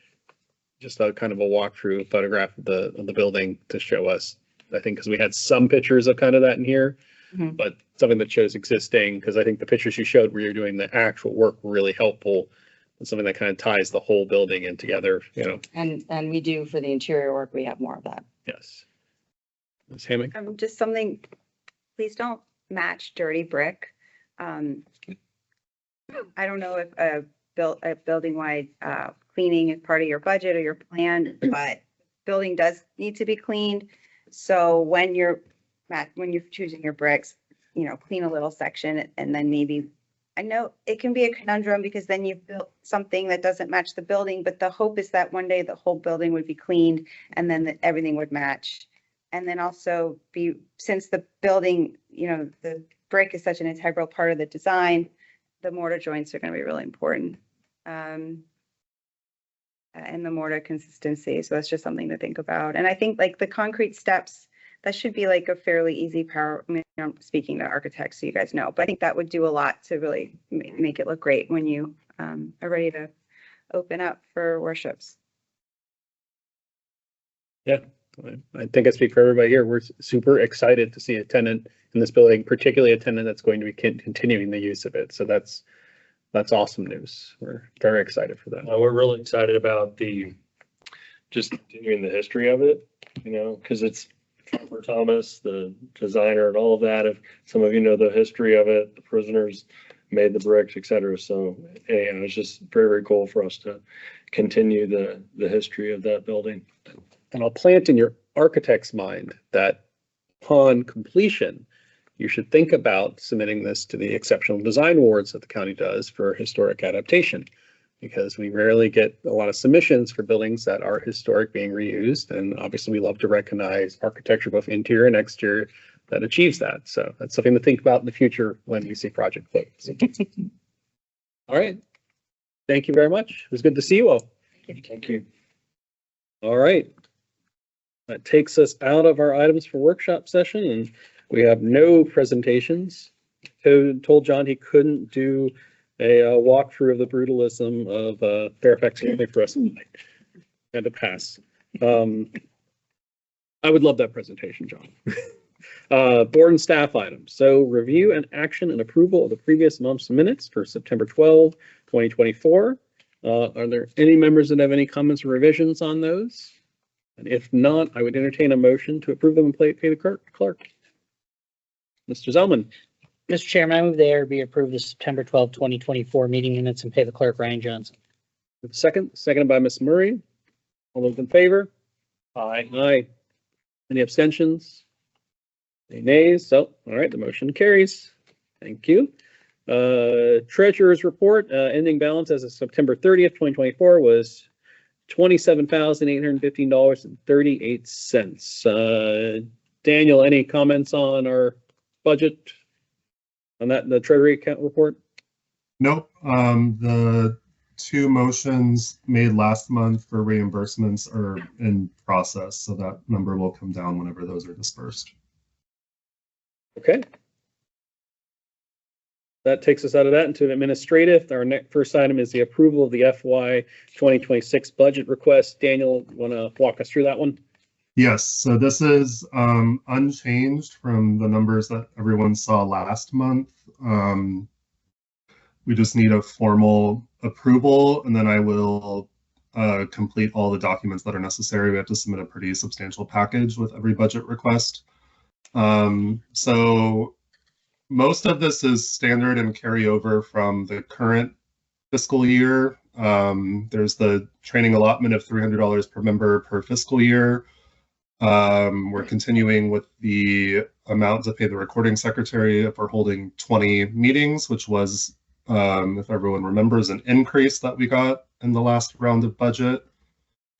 just a kind of a walkthrough photograph of the building to show us. I think because we had some pictures of kind of that in here, but something that shows existing, because I think the pictures you showed where you're doing the actual work were really helpful, and something that kind of ties the whole building in together, And we do for the interior work, we have more of that. Yes. Ms. Hammock? Just something, please don't match dirty brick. I don't know if a building-wide cleaning is part of your budget or your plan, but building does need to be cleaned. So when you're choosing your bricks, clean a little section, and then maybe, I know it can be a conundrum because then you've built something that doesn't match the building, but the hope is that one day the whole building would be cleaned and then everything would match. And then also since the building, the brick is such an integral part of the design, the mortar joints are going to be really important. And the mortar consistency. So that's just something to think about. And I think like the concrete steps, that should be like a fairly easy power. I mean, I'm speaking to architects, so you guys know, but I think that would do a lot to really make it look great when you are ready to open up for worships. Yeah, I think I speak for everybody here. We're super excited to see a tenant in this building, particularly a tenant that's going to be continuing the use of it. So that's awesome news. We're very excited for that. We're really excited about just continuing the history of it, because it's Trevor Thomas, the designer, and all of that. If some of you know the history of it, the prisoners made the bricks, et cetera. So it's just very, very cool for us to continue the history of that building. And I'll plant in your architect's mind that upon completion, you should think about submitting this to the exceptional design awards that the county does for historic adaptation, because we rarely get a lot of submissions for buildings that are historic being reused. And obviously we love to recognize architecture, both interior and exterior, that achieves that. So that's something to think about in the future when we see project close. All right. Thank you very much. It was good to see you all. Thank you. All right. That takes us out of our items for workshop session, and we have no presentations. Told John he couldn't do a walkthrough of the brutalism of Fairfax County for us tonight. Had to pass. I would love that presentation, John. Board and staff items. So review and action and approval of the previous month's minutes for September 12, 2024. Are there any members that have any comments or revisions on those? And if not, I would entertain a motion to approve them and pay the clerk. Mr. Zellman. Mr. Chairman, I move the ARB approve the September 12, 2024 meeting minutes and pay the clerk, Ryan Johnson. Seconded by Ms. Murray. All those in favor? Aye. Aye. Any abstentions? Any nays? So, all right, the motion carries. Thank you. Treasurer's report, ending balance as of September 30th, 2024 was $27,815.38. Daniel, any comments on our budget on that, the Treasury account report? Nope. The two motions made last month for reimbursements are in process, so that number will come down whenever those are dispersed. Okay. That takes us out of that into administrative. Our next first item is the approval of the FY 2026 budget request. Daniel, want to walk us through that one? Yes, so this is unchanged from the numbers that everyone saw last month. We just need a formal approval, and then I will complete all the documents that are necessary. We have to submit a pretty substantial package with every budget request. So most of this is standard and carryover from the current fiscal year. There's the training allotment of $300 per member per fiscal year. We're continuing with the amount to pay the recording secretary if we're holding 20 meetings, which was, if everyone remembers, an increase that we got in the last round of budget.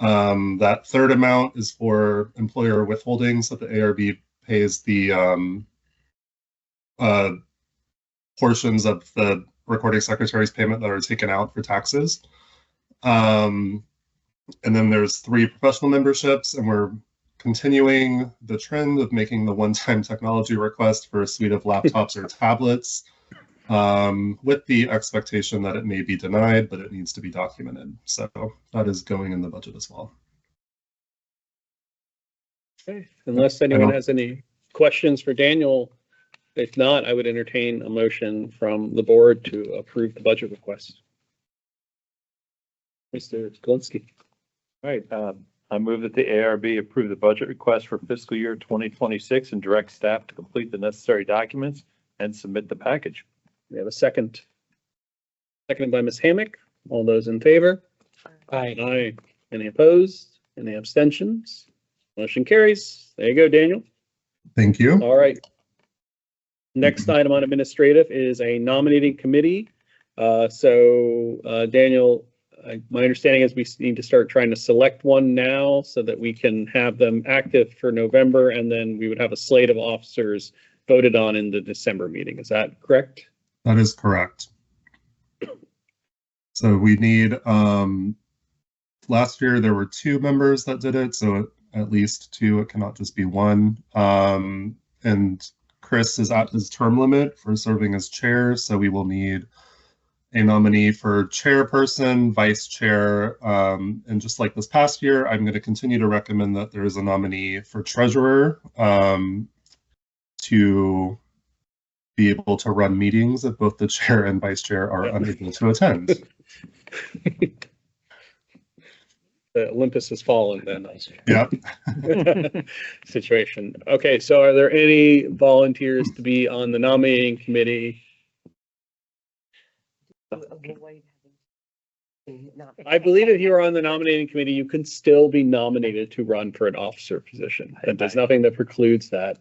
That third amount is for employer withholdings that the ARB pays the portions of the recording secretary's payment that are taken out for taxes. And then there's 3 professional memberships, and we're continuing the trend of making the one-time technology request for a suite of laptops or tablets, with the expectation that it may be denied, but it needs to be documented. So that is going in the budget as well. Okay, unless anyone has any questions for Daniel, if not, I would entertain a motion from the board to approve the budget request. Mr. Galinsky. All right, I move that the ARB approve the budget request for fiscal year 2026 and direct staff to complete the necessary documents and submit the package. We have a second. Seconded by Ms. Hammock. All those in favor? Aye. Aye. Any opposed? Any abstentions? Motion carries. There you go, Daniel. Thank you. All right. Next item on administrative is a nominating committee. Daniel, my understanding is we need to start trying to select one now so that we can have them active for November, and then we would have a slate of officers voted on in the December meeting. Is that correct? That is correct. So we need, last year there were 2 members that did it, so at least 2, it cannot just be 1. And Chris is at his term limit for serving as chair, so we will need a nominee for chairperson, vice chair, and just like this past year, I'm going to continue to recommend that there is a nominee for treasurer to be able to run meetings if both the chair and vice chair are unable to attend. Olympus has fallen then. Yep. Situation. Okay, so are there any volunteers to be on the nominating committee? I believe if you are on the nominating committee, you can still be nominated to run for an officer position. And there's nothing that precludes that.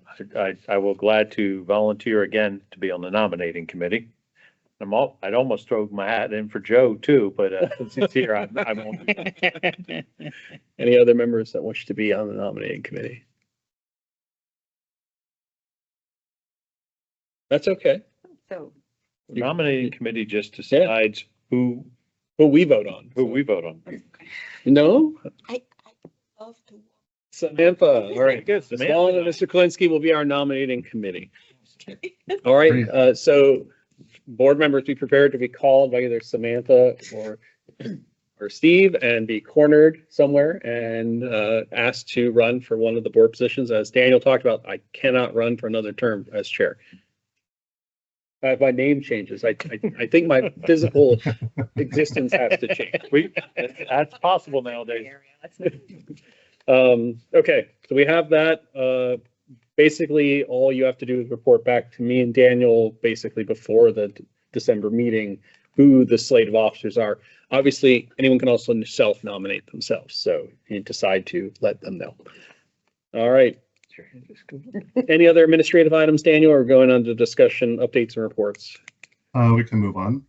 I will glad to volunteer again to be on the nominating committee. I'd almost throw my hat in for Joe too, but since he's here, I won't. Any other members that wish to be on the nominating committee? That's okay. So The nominating committee just decides who we vote on. Who we vote on. No? I love to. Samantha, all right, good. Ms. Mullen and Mr. Kalinsky will be our nominating committee. All right, so board members, be prepared to be called by either Samantha or Steve and be cornered somewhere and asked to run for one of the board positions. As Daniel talked about, I cannot run for another term as chair. My name changes. I think my physical existence has to change. That's possible nowadays. Okay, so we have that. Basically, all you have to do is report back to me and Daniel, basically before the December meeting, who the slate of officers are. Obviously, anyone can also self-nominate themselves, so you decide to let them know. All right. Any other administrative items, Daniel, or going on to discussion, updates, and reports? We can move on.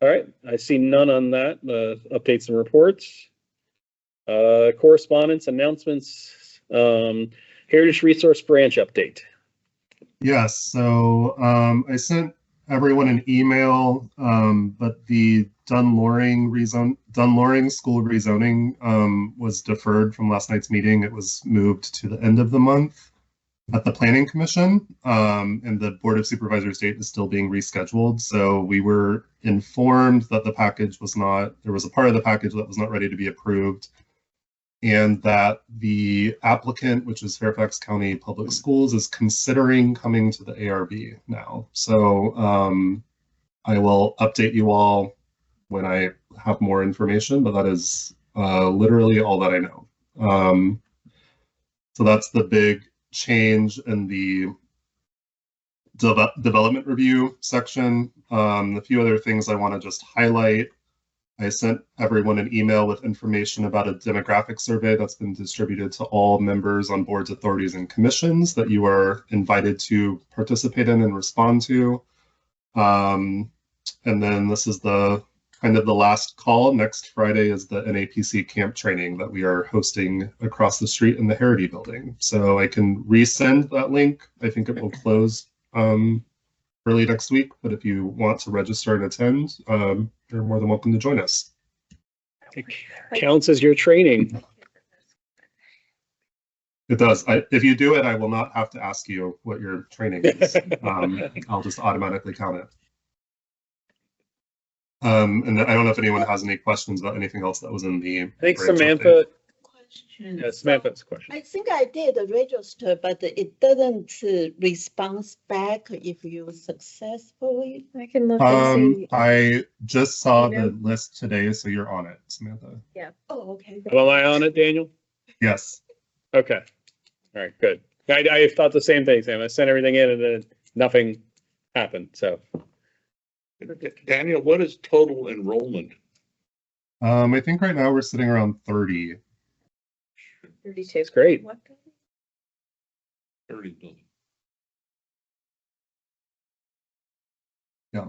All right, I see none on that. Updates and reports. Correspondence, announcements, Heritage Resource Branch update. Yes, so I sent everyone an email, but the Dunloring school rezoning was deferred from last night's meeting. It was moved to the end of the month at the Planning Commission, and the Board of Supervisors date is still being rescheduled. So we were informed that the package was not, there was a part of the package that was not ready to be approved, and that the applicant, which is Fairfax County Public Schools, is considering coming to the ARB now. So I will update you all when I have more information, but that is literally all that I know. So that's the big change in the development review section. A few other things I want to just highlight. I sent everyone an email with information about a demographic survey that's been distributed to all members on boards, authorities, and commissions that you are invited to participate in and respond to. And then this is the kind of the last call. Next Friday is the NAPC camp training that we are hosting across the street in the Heritage building. So I can resend that link. I think it will close early next week, but if you want to register and attend, you're more than welcome to join us. It counts as your training. It does. If you do it, I will not have to ask you what your training is. I'll just automatically count it. And I don't know if anyone has any questions about anything else that was in the. I think Samantha. Yeah, Samantha's question. I think I did register, but it doesn't respond back if you successfully. I can look and see. I just saw the list today, so you're on it, Samantha. Yeah. Oh, okay. Am I on it, Daniel? Yes. Okay. All right, good. I thought the same thing, Sam. I sent everything in and then nothing happened, so. Daniel, what is total enrollment? I think right now we're sitting around 30. 32. It's great. 30 billion. Yeah.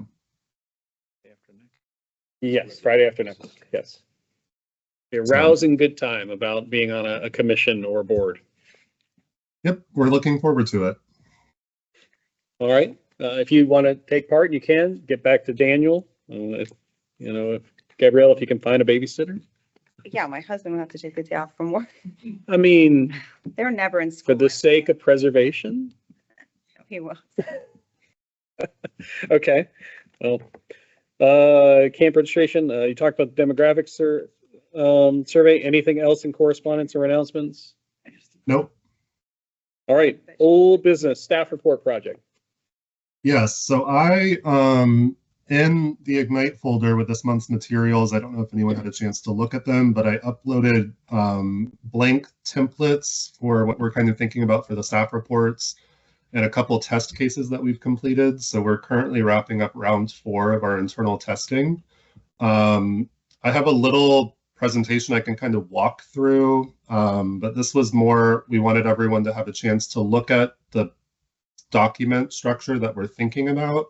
Yes, Friday after next. Yes. A rousing good time about being on a commission or board. Yep, we're looking forward to it. All right. If you want to take part, you can get back to Daniel. If Gabrielle, if you can find a babysitter. Yeah, my husband will have to take the day off from work. I mean, They're never in school. for the sake of preservation. He will. Okay. Well, camp registration. You talked about the demographics survey. Anything else in correspondence or announcements? Nope. All right. Old business staff report project. Yes, so I, in the Ignite folder with this month's materials, I don't know if anyone had a chance to look at them, but I uploaded blank templates for what we're kind of thinking about for the staff reports and a couple test cases that we've completed. So we're currently wrapping up round 4 of our internal testing. I have a little presentation I can kind of walk through, but this was more, we wanted everyone to have a chance to look at the document structure that we're thinking about,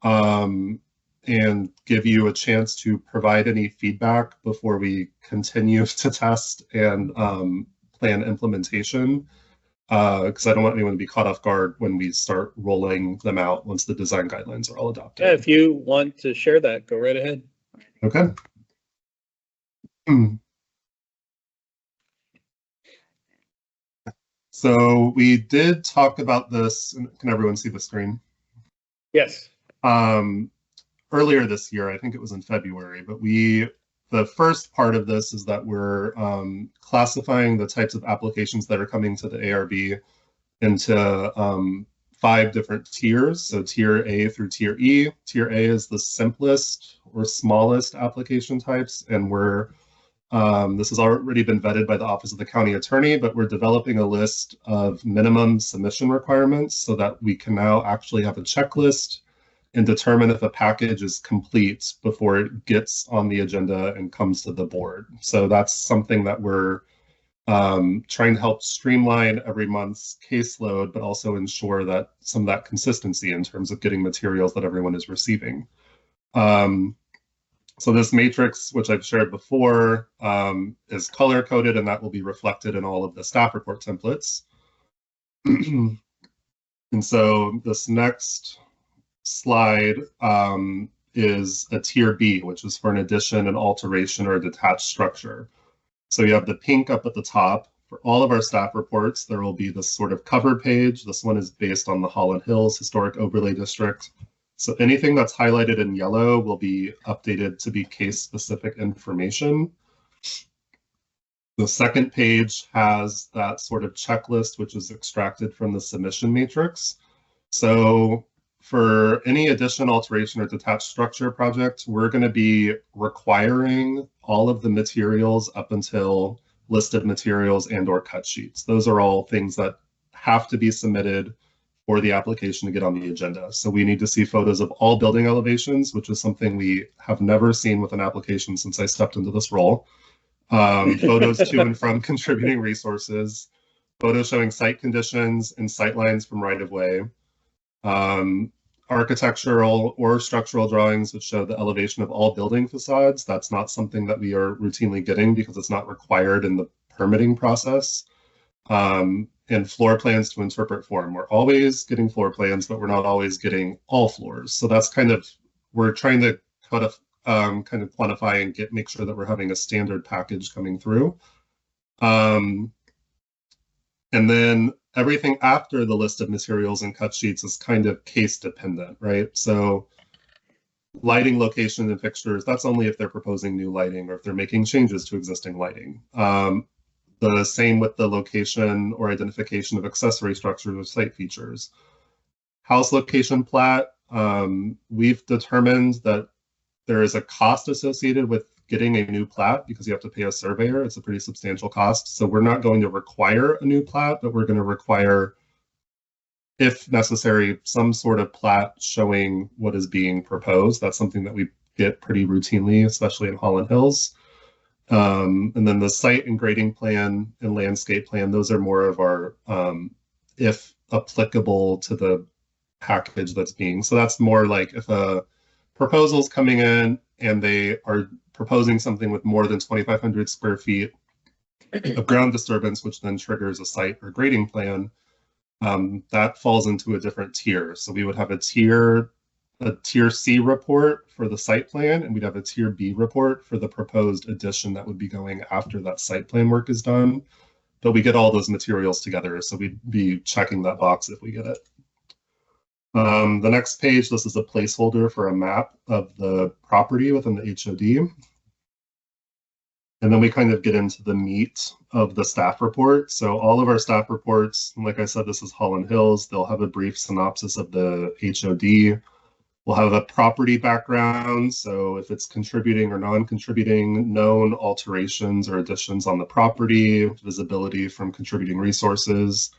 and give you a chance to provide any feedback before we continue to test and plan implementation, because I don't want anyone to be caught off guard when we start rolling them out once the design guidelines are all adopted. Yeah, if you want to share that, go right ahead. Okay. So we did talk about this. Can everyone see the screen? Yes. Earlier this year, I think it was in February, but the first part of this is that we're classifying the types of applications that are coming to the ARB into 5 different tiers. So tier A through tier E. Tier A is the simplest or smallest application types, and this has already been vetted by the Office of the County Attorney, but we're developing a list of minimum submission requirements so that we can now actually have a checklist and determine if a package is complete before it gets on the agenda and comes to the board. So that's something that we're trying to help streamline every month's caseload, but also ensure that some of that consistency in terms of getting materials that everyone is receiving. So this matrix, which I've shared before, is color coded, and that will be reflected in all of the staff report templates. And so this next slide is a tier B, which is for an addition, an alteration, or a detached structure. So you have the pink up at the top. For all of our staff reports, there will be this sort of cover page. This one is based on the Holland Hills Historic Overlay District. So anything that's highlighted in yellow will be updated to be case-specific information. The second page has that sort of checklist, which is extracted from the submission matrix. So for any addition, alteration, or detached structure project, we're going to be requiring all of the materials up until list of materials and/or cut sheets. Those are all things that have to be submitted for the application to get on the agenda. So we need to see photos of all building elevations, which is something we have never seen with an application since I stepped into this role. Photos to and from contributing resources, photos showing site conditions and sight lines from right-of-way, architectural or structural drawings which show the elevation of all building facades. That's not something that we are routinely getting because it's not required in the permitting process. And floor plans to interpret form. We're always getting floor plans, but we're not always getting all floors. So that's kind of, we're trying to kind of quantify and make sure that we're having a standard package coming through. And then everything after the list of materials and cut sheets is kind of case dependent, right? So lighting, location, and fixtures, that's only if they're proposing new lighting or if they're making changes to existing lighting. The same with the location or identification of accessory structures or site features. House location plat, we've determined that there is a cost associated with getting a new plat because you have to pay a surveyor. It's a pretty substantial cost. So we're not going to require a new plat, but we're going to require, if necessary, some sort of plat showing what is being proposed. That's something that we get pretty routinely, especially in Holland Hills. And then the site and grading plan and landscape plan, those are more of our, if applicable to the package that's being, so that's more like if a proposals coming in and they are proposing something with more than 2,500 square feet of ground disturbance, which then triggers a site or grading plan, that falls into a different tier. So we would have a tier C report for the site plan, and we'd have a tier B report for the proposed addition that would be going after that site plan work is done. But we get all those materials together, so we'd be checking that box if we get it. The next page, this is a placeholder for a map of the property within the HOD. And then we kind of get into the meat of the staff report. So all of our staff reports, like I said, this is Holland Hills. They'll have a brief synopsis of the HOD. We'll have a property background. So if it's contributing or non-contributing, known alterations or additions on the property, visibility from contributing resources.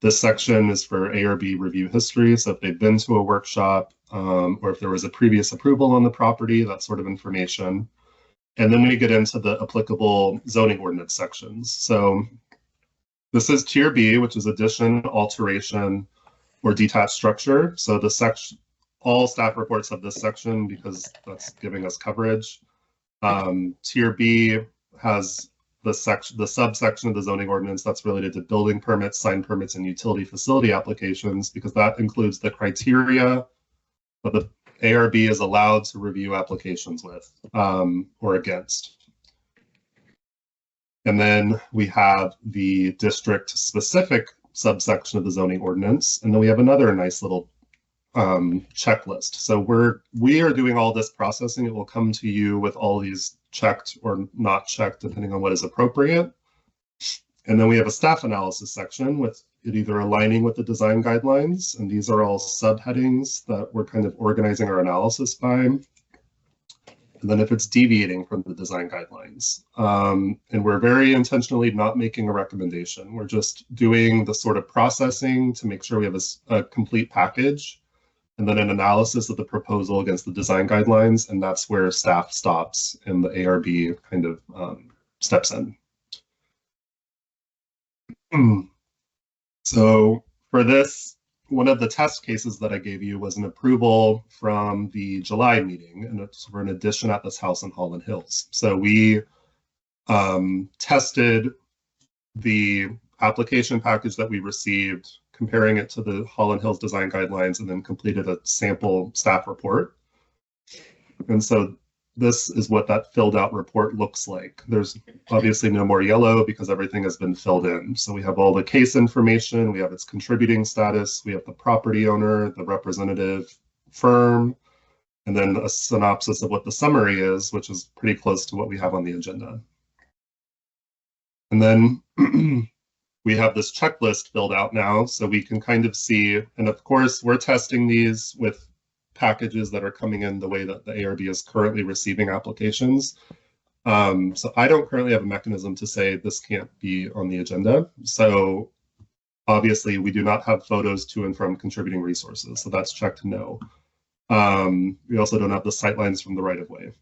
This section is for ARB review history. So if they've been to a workshop or if there was a previous approval on the property, that sort of information. And then we get into the applicable zoning ordinance sections. So this is tier B, which is addition, alteration, or detached structure. So the section, all staff reports have this section because that's giving us coverage. Tier B has the subsection of the zoning ordinance that's related to building permits, sign permits, and utility facility applications, because that includes the criteria that the ARB is allowed to review applications with or against. And then we have the district specific subsection of the zoning ordinance. And then we have another nice little checklist. So we are doing all this processing. It will come to you with all these checked or not checked, depending on what is appropriate. And then we have a staff analysis section with it either aligning with the design guidelines, and these are all subheadings that we're kind of organizing our analysis by. And then if it's deviating from the design guidelines. And we're very intentionally not making a recommendation. We're just doing the sort of processing to make sure we have a complete package, and then an analysis of the proposal against the design guidelines. And that's where staff stops and the ARB kind of steps in. So for this, one of the test cases that I gave you was an approval from the July meeting, and it's for an addition at this house in Holland Hills. So we tested the application package that we received, comparing it to the Holland Hills design guidelines, and then completed a sample staff report. And so this is what that filled out report looks like. There's obviously no more yellow because everything has been filled in. So we have all the case information, we have its contributing status, we have the property owner, the representative firm, and then a synopsis of what the summary is, which is pretty close to what we have on the agenda. And then we have this checklist filled out now, so we can kind of see, and of course, we're testing these with packages that are coming in the way that the ARB is currently receiving applications. So I don't currently have a mechanism to say this can't be on the agenda. So obviously we do not have photos to and from contributing resources. So that's checked no. We also don't have the sightlines from the right of way.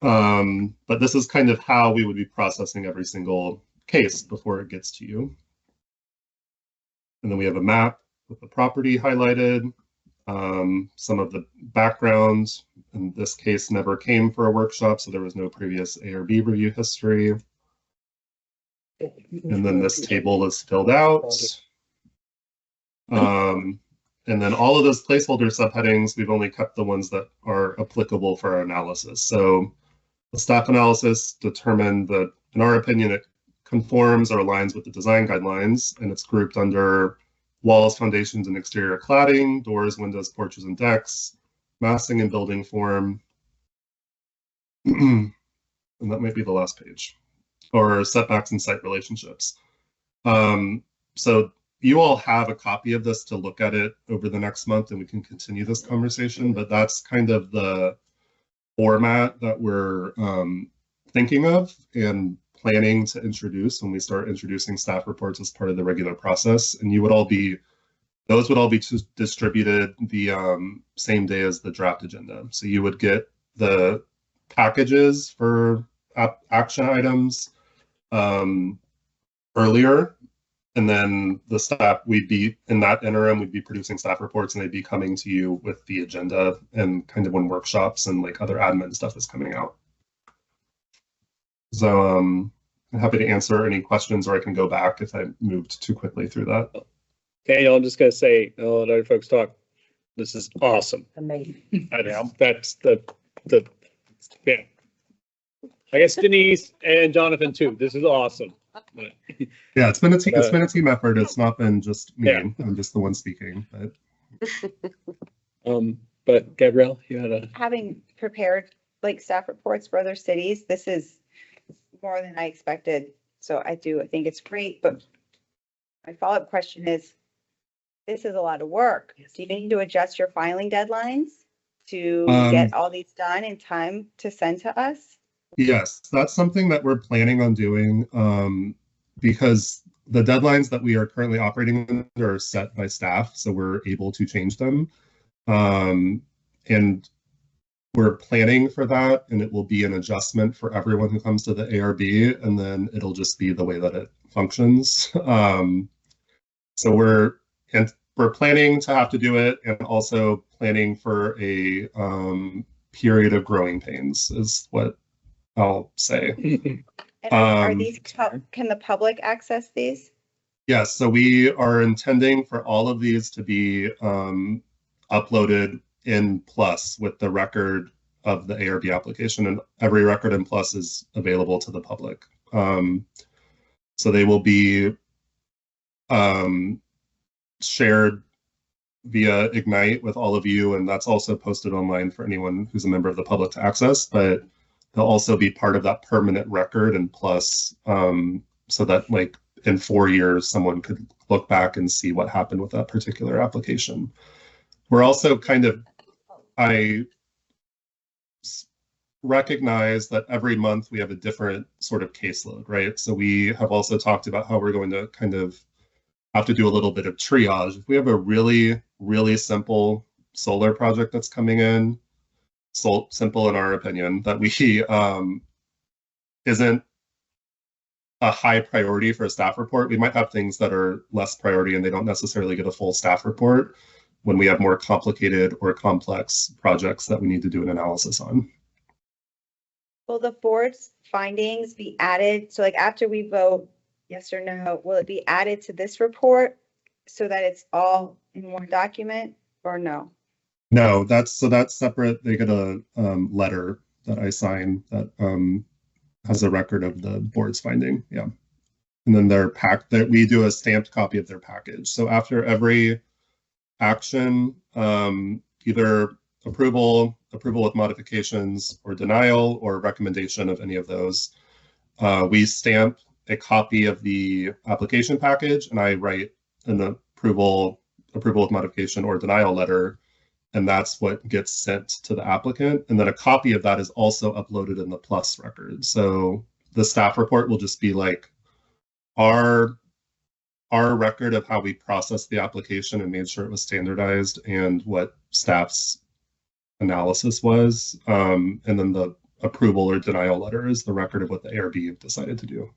But this is kind of how we would be processing every single case before it gets to you. And then we have a map with the property highlighted. Some of the backgrounds in this case never came for a workshop, so there was no previous ARB review history. And then this table is filled out. And then all of those placeholder subheadings, we've only kept the ones that are applicable for our analysis. So the staff analysis determined that, in our opinion, it conforms or aligns with the design guidelines, and it's grouped under walls, foundations, and exterior cladding, doors, windows, porches, and decks, massing and building form. And that might be the last page, or setbacks and site relationships. So you all have a copy of this to look at it over the next month, and we can continue this conversation, but that's kind of the format that we're thinking of and planning to introduce when we start introducing staff reports as part of the regular process. And you would all be, those would all be distributed the same day as the draft agenda. So you would get the packages for action items earlier, And then the staff, we'd be, in that interim, we'd be producing staff reports and they'd be coming to you with the agenda and kind of when workshops and like other admin stuff is coming out. So I'm happy to answer any questions, or I can go back if I moved too quickly through that. Daniel, I'm just gonna say, I'll let other folks talk. This is awesome. Amazing. I know, that's the, yeah. I guess Denise and Jonathan too. This is awesome. Yeah, it's been a team effort. It's not been just me. Yeah. I'm just the one speaking, But Gabrielle, you had a. Having prepared like staff reports for other cities, this is more than I expected. So I think it's great, but my follow-up question is, this is a lot of work. Do you need to adjust your filing deadlines to get all these done in time to send to us? Yes, that's something that we're planning on doing because the deadlines that we are currently operating under are set by staff, so we're able to change them. And we're planning for that, and it will be an adjustment for everyone who comes to the ARB, and then it'll just be the way that it functions. So we're planning to have to do it, and also planning for a period of growing pains is what I'll say. And are these, can the public access these? Yes, so we are intending for all of these to be uploaded in Plus with the record of the ARB application, and every record in Plus is available to the public. So they will be shared via Ignite with all of you, and that's also posted online for anyone who's a member of the public to access, but they'll also be part of that permanent record and Plus, so that like in 4 years, someone could look back and see what happened with that particular application. We're also I recognize that every month we have a different sort of caseload, right? So we have also talked about how we're going to kind of have to do a little bit of triage. If we have a really, really simple solar project that's coming in, so simple in our opinion, that we isn't a high priority for a staff report, we might have things that are less priority and they don't necessarily get a full staff report when we have more complicated or complex projects that we need to do an analysis on. Will the board's findings be added? So like after we vote yes or no, will it be added to this report so that it's all in one document, or no? No, that's separate. They get a letter that I sign that has a record of the board's finding. Yeah. And then we do a stamped copy of their package. So after every action, either approval with modifications, or denial, or recommendation of any of those, we stamp a copy of the application package, and I write an approval with modification or denial letter, and that's what gets sent to the applicant. And then a copy of that is also uploaded in the Plus record. So the staff report will just be like our record of how we processed the application and made sure it was standardized and what staff's analysis was. And then the approval or denial letter is the record of what the ARB decided to do.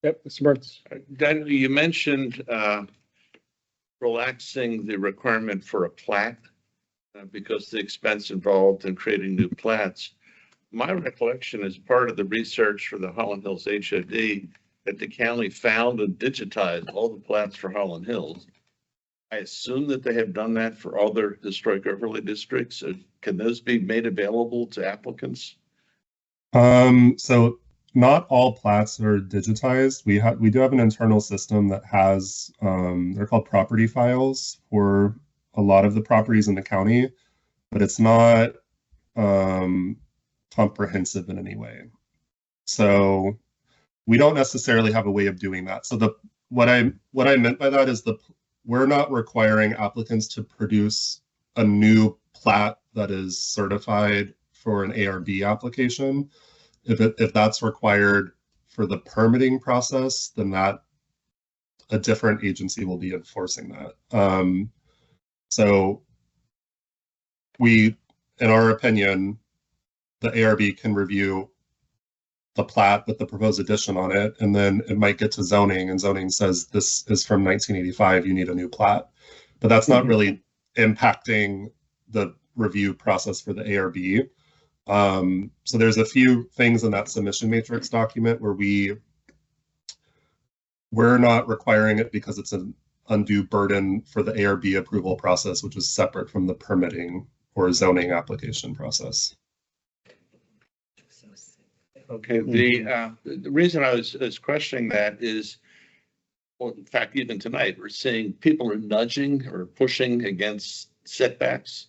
Yep, Mr. Burns. Daniel, you mentioned relaxing the requirement for a plat because the expense involved in creating new plats. My recollection is part of the research for the Holland Hills HOD that the county found and digitized all the plats for Holland Hills. I assume that they have done that for other historic overlay districts. So can those be made available to applicants? So not all plats are digitized. We do have an internal system that has they're called property files for a lot of the properties in the county, but it's not comprehensive in any way. So we don't necessarily have a way of doing that. So what I meant by that is we're not requiring applicants to produce a new plat that is certified for an ARB application. If that's required for the permitting process, then a different agency will be enforcing that. So in our opinion, the ARB can review the plat with the proposed addition on it, and then it might get to zoning, and zoning says this is from 1985, you need a new plat. But that's not really impacting the review process for the ARB. So there's a few things in that submission matrix document where we're not requiring it because it's an undue burden for the ARB approval process, which is separate from the permitting or zoning application process. Okay, the reason I was questioning that is, well, in fact, even tonight, we're seeing people are nudging or pushing against setbacks.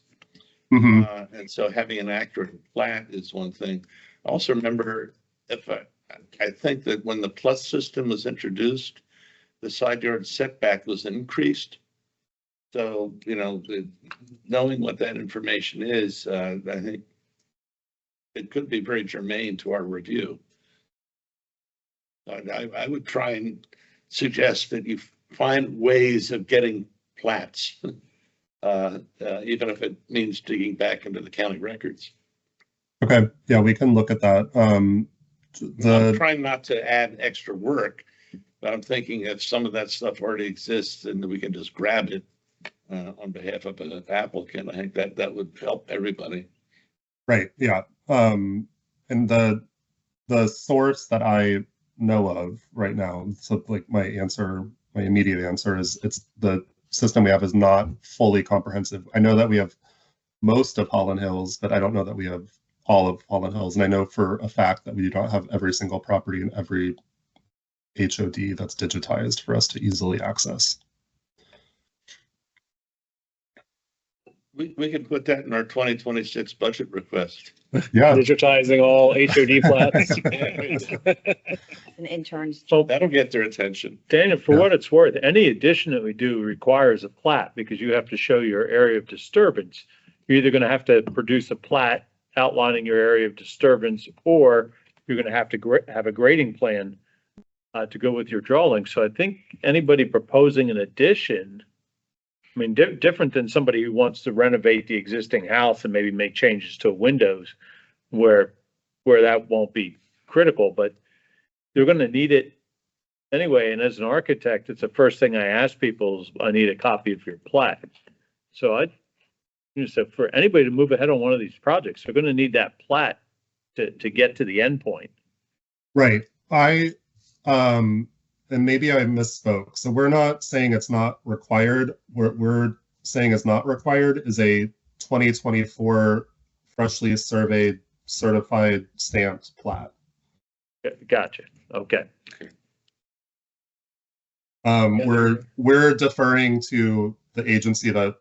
And so having an accurate plat is one thing. I also remember, I think that when the plus system was introduced, the side yard setback was increased. So, knowing what that information is, I think it could be very germane to our review. I would try and suggest that you find ways of getting plats, even if it means digging back into the county records. Okay, yeah, we can look at that. I'm trying not to add extra work, but I'm thinking if some of that stuff already exists and we can just grab it on behalf of an applicant, I think that would help everybody. Right, yeah. And the source that I know of right now, so like my immediate answer is it's the system we have is not fully comprehensive. I know that we have most of Holland Hills, but I don't know that we have all of Holland Hills. And I know for a fact that we do not have every single property in every HOD that's digitized for us to easily access. We can put that in our 2026 budget request. Yeah. Digitizing all HOD plats. An intern. So that'll get their attention. Daniel, for what it's worth, any addition that we do requires a plat because you have to show your area of disturbance. You're either going to have to produce a plat outlining your area of disturbance, or you're going to have a grading plan to go with your drawing. So I think anybody proposing an addition, I mean, different than somebody who wants to renovate the existing house and maybe make changes to windows where that won't be critical, but they're going to need it anyway. And as an architect, it's the first thing I ask people is I need a copy of your plat. So so for anybody to move ahead on one of these projects, they're going to need that plat to get to the end point. Right. And maybe I misspoke. So we're not saying it's not required. We're saying it's not required is a 2024 freshly surveyed, certified, stamped plat. Gotcha. Okay. We're deferring to the agency that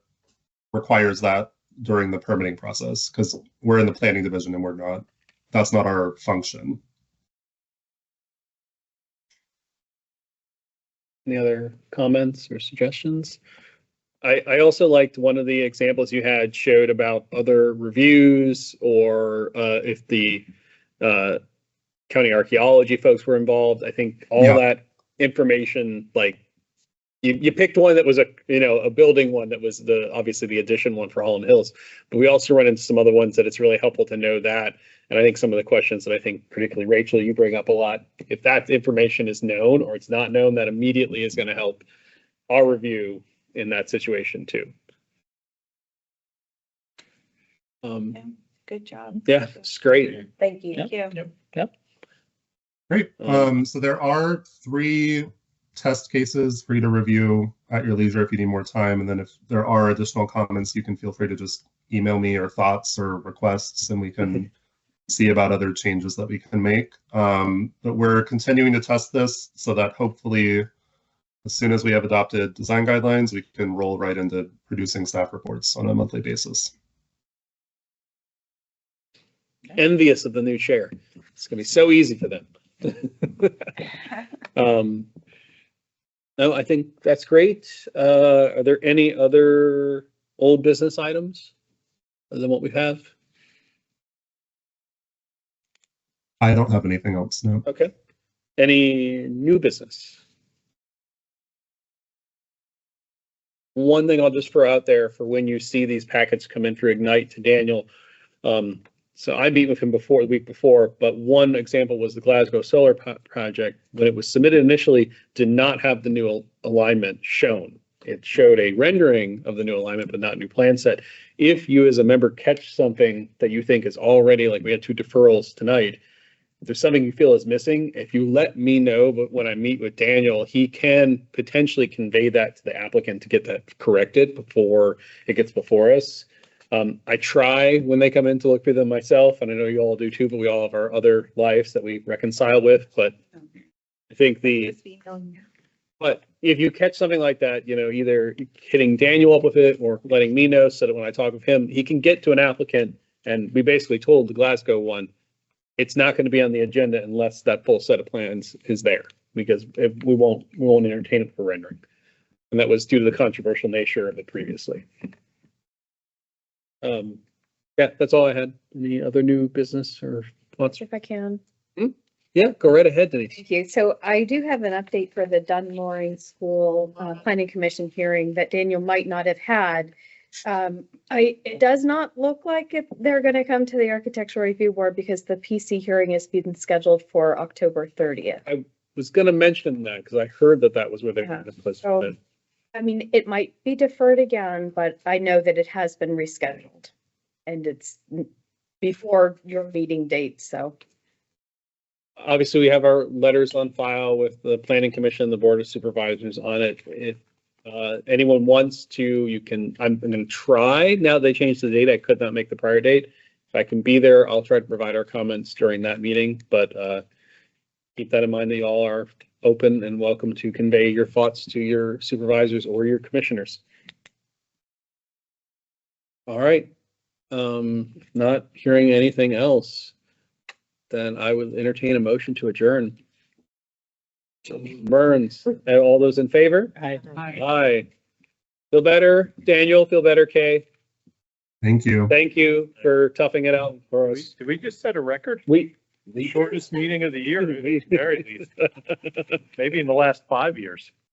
requires that during the permitting process because we're in the planning division and we're not. That's not our function. Any other comments or suggestions? I also liked one of the examples you had showed about other reviews or if the county archaeology folks were involved. I think all that information, like you picked one that was a building one that was obviously the addition one for Holland Hills, but we also run into some other ones that it's really helpful to know that. And I think some of the questions that I think particularly Rachel, you bring up a lot, if that information is known or it's not known, that immediately is going to help our review in that situation too. Good job. Yeah, it's great. Thank you. Thank you. Yep. Great. So there are 3 test cases for you to review at your leisure if you need more time. And then if there are additional comments, you can feel free to just email me your thoughts or requests and we can see about other changes that we can make. But we're continuing to test this so that hopefully as soon as we have adopted design guidelines, we can roll right into producing staff reports on a monthly basis. Envious of the new chair. It's going to be so easy for them. No, I think that's great. Are there any other old business items other than what we have? I don't have anything else, no. Okay. Any new business? One thing I'll just throw out there for when you see these packets come in through Ignite to Daniel, So I meet with him before, the week before, but one example was the Glasgow Solar Project. When it was submitted initially, did not have the new alignment shown. It showed a rendering of the new alignment, but not new plan set. If you as a member catch something that you think is already, like we had 2 deferrals tonight, if there's something you feel is missing, if you let me know, but when I meet with Daniel, he can potentially convey that to the applicant to get that corrected before it gets before us. I try when they come in to look through them myself, and I know you all do too, but we all have our other lives that we reconcile with, but I think but if you catch something like that, you know, either hitting Daniel up with it or letting me know so that when I talk with him, he can get to an applicant. And we basically told the Glasgow one, it's not going to be on the agenda unless that full set of plans is there, because we won't entertain it for rendering. And that was due to the controversial nature of it previously. Yeah, that's all I had. Any other new business or thoughts? If I can. Yeah, go right ahead, Denise. Thank you. So I do have an update for the Dunn School Planning Commission hearing that Daniel might not have had. It does not look like they're going to come to the Architectural Review Board because the PC hearing is being scheduled for October 30th. I was going to mention that because I heard that was where they're going to put it. I mean, it might be deferred again, but I know that it has been rescheduled and it's before your meeting date, so. Obviously, we have our letters on file with the Planning Commission, the Board of Supervisors on it. If anyone wants to, you can, I'm going to try, now they changed the date, I could not make the prior date. If I can be there, I'll try to provide our comments during that meeting, but keep that in mind that you all are open and welcome to convey your thoughts to your supervisors or your commissioners. All right. Not hearing anything else, then I would entertain a motion to adjourn. Burns, and all those in favor? Aye. Aye. Feel better, Daniel? Feel better, Kay? Thank you. Thank you for toughing it out for us. Did we just set a record? The shortest meeting of the year, at the very least. Maybe in the last 5 years.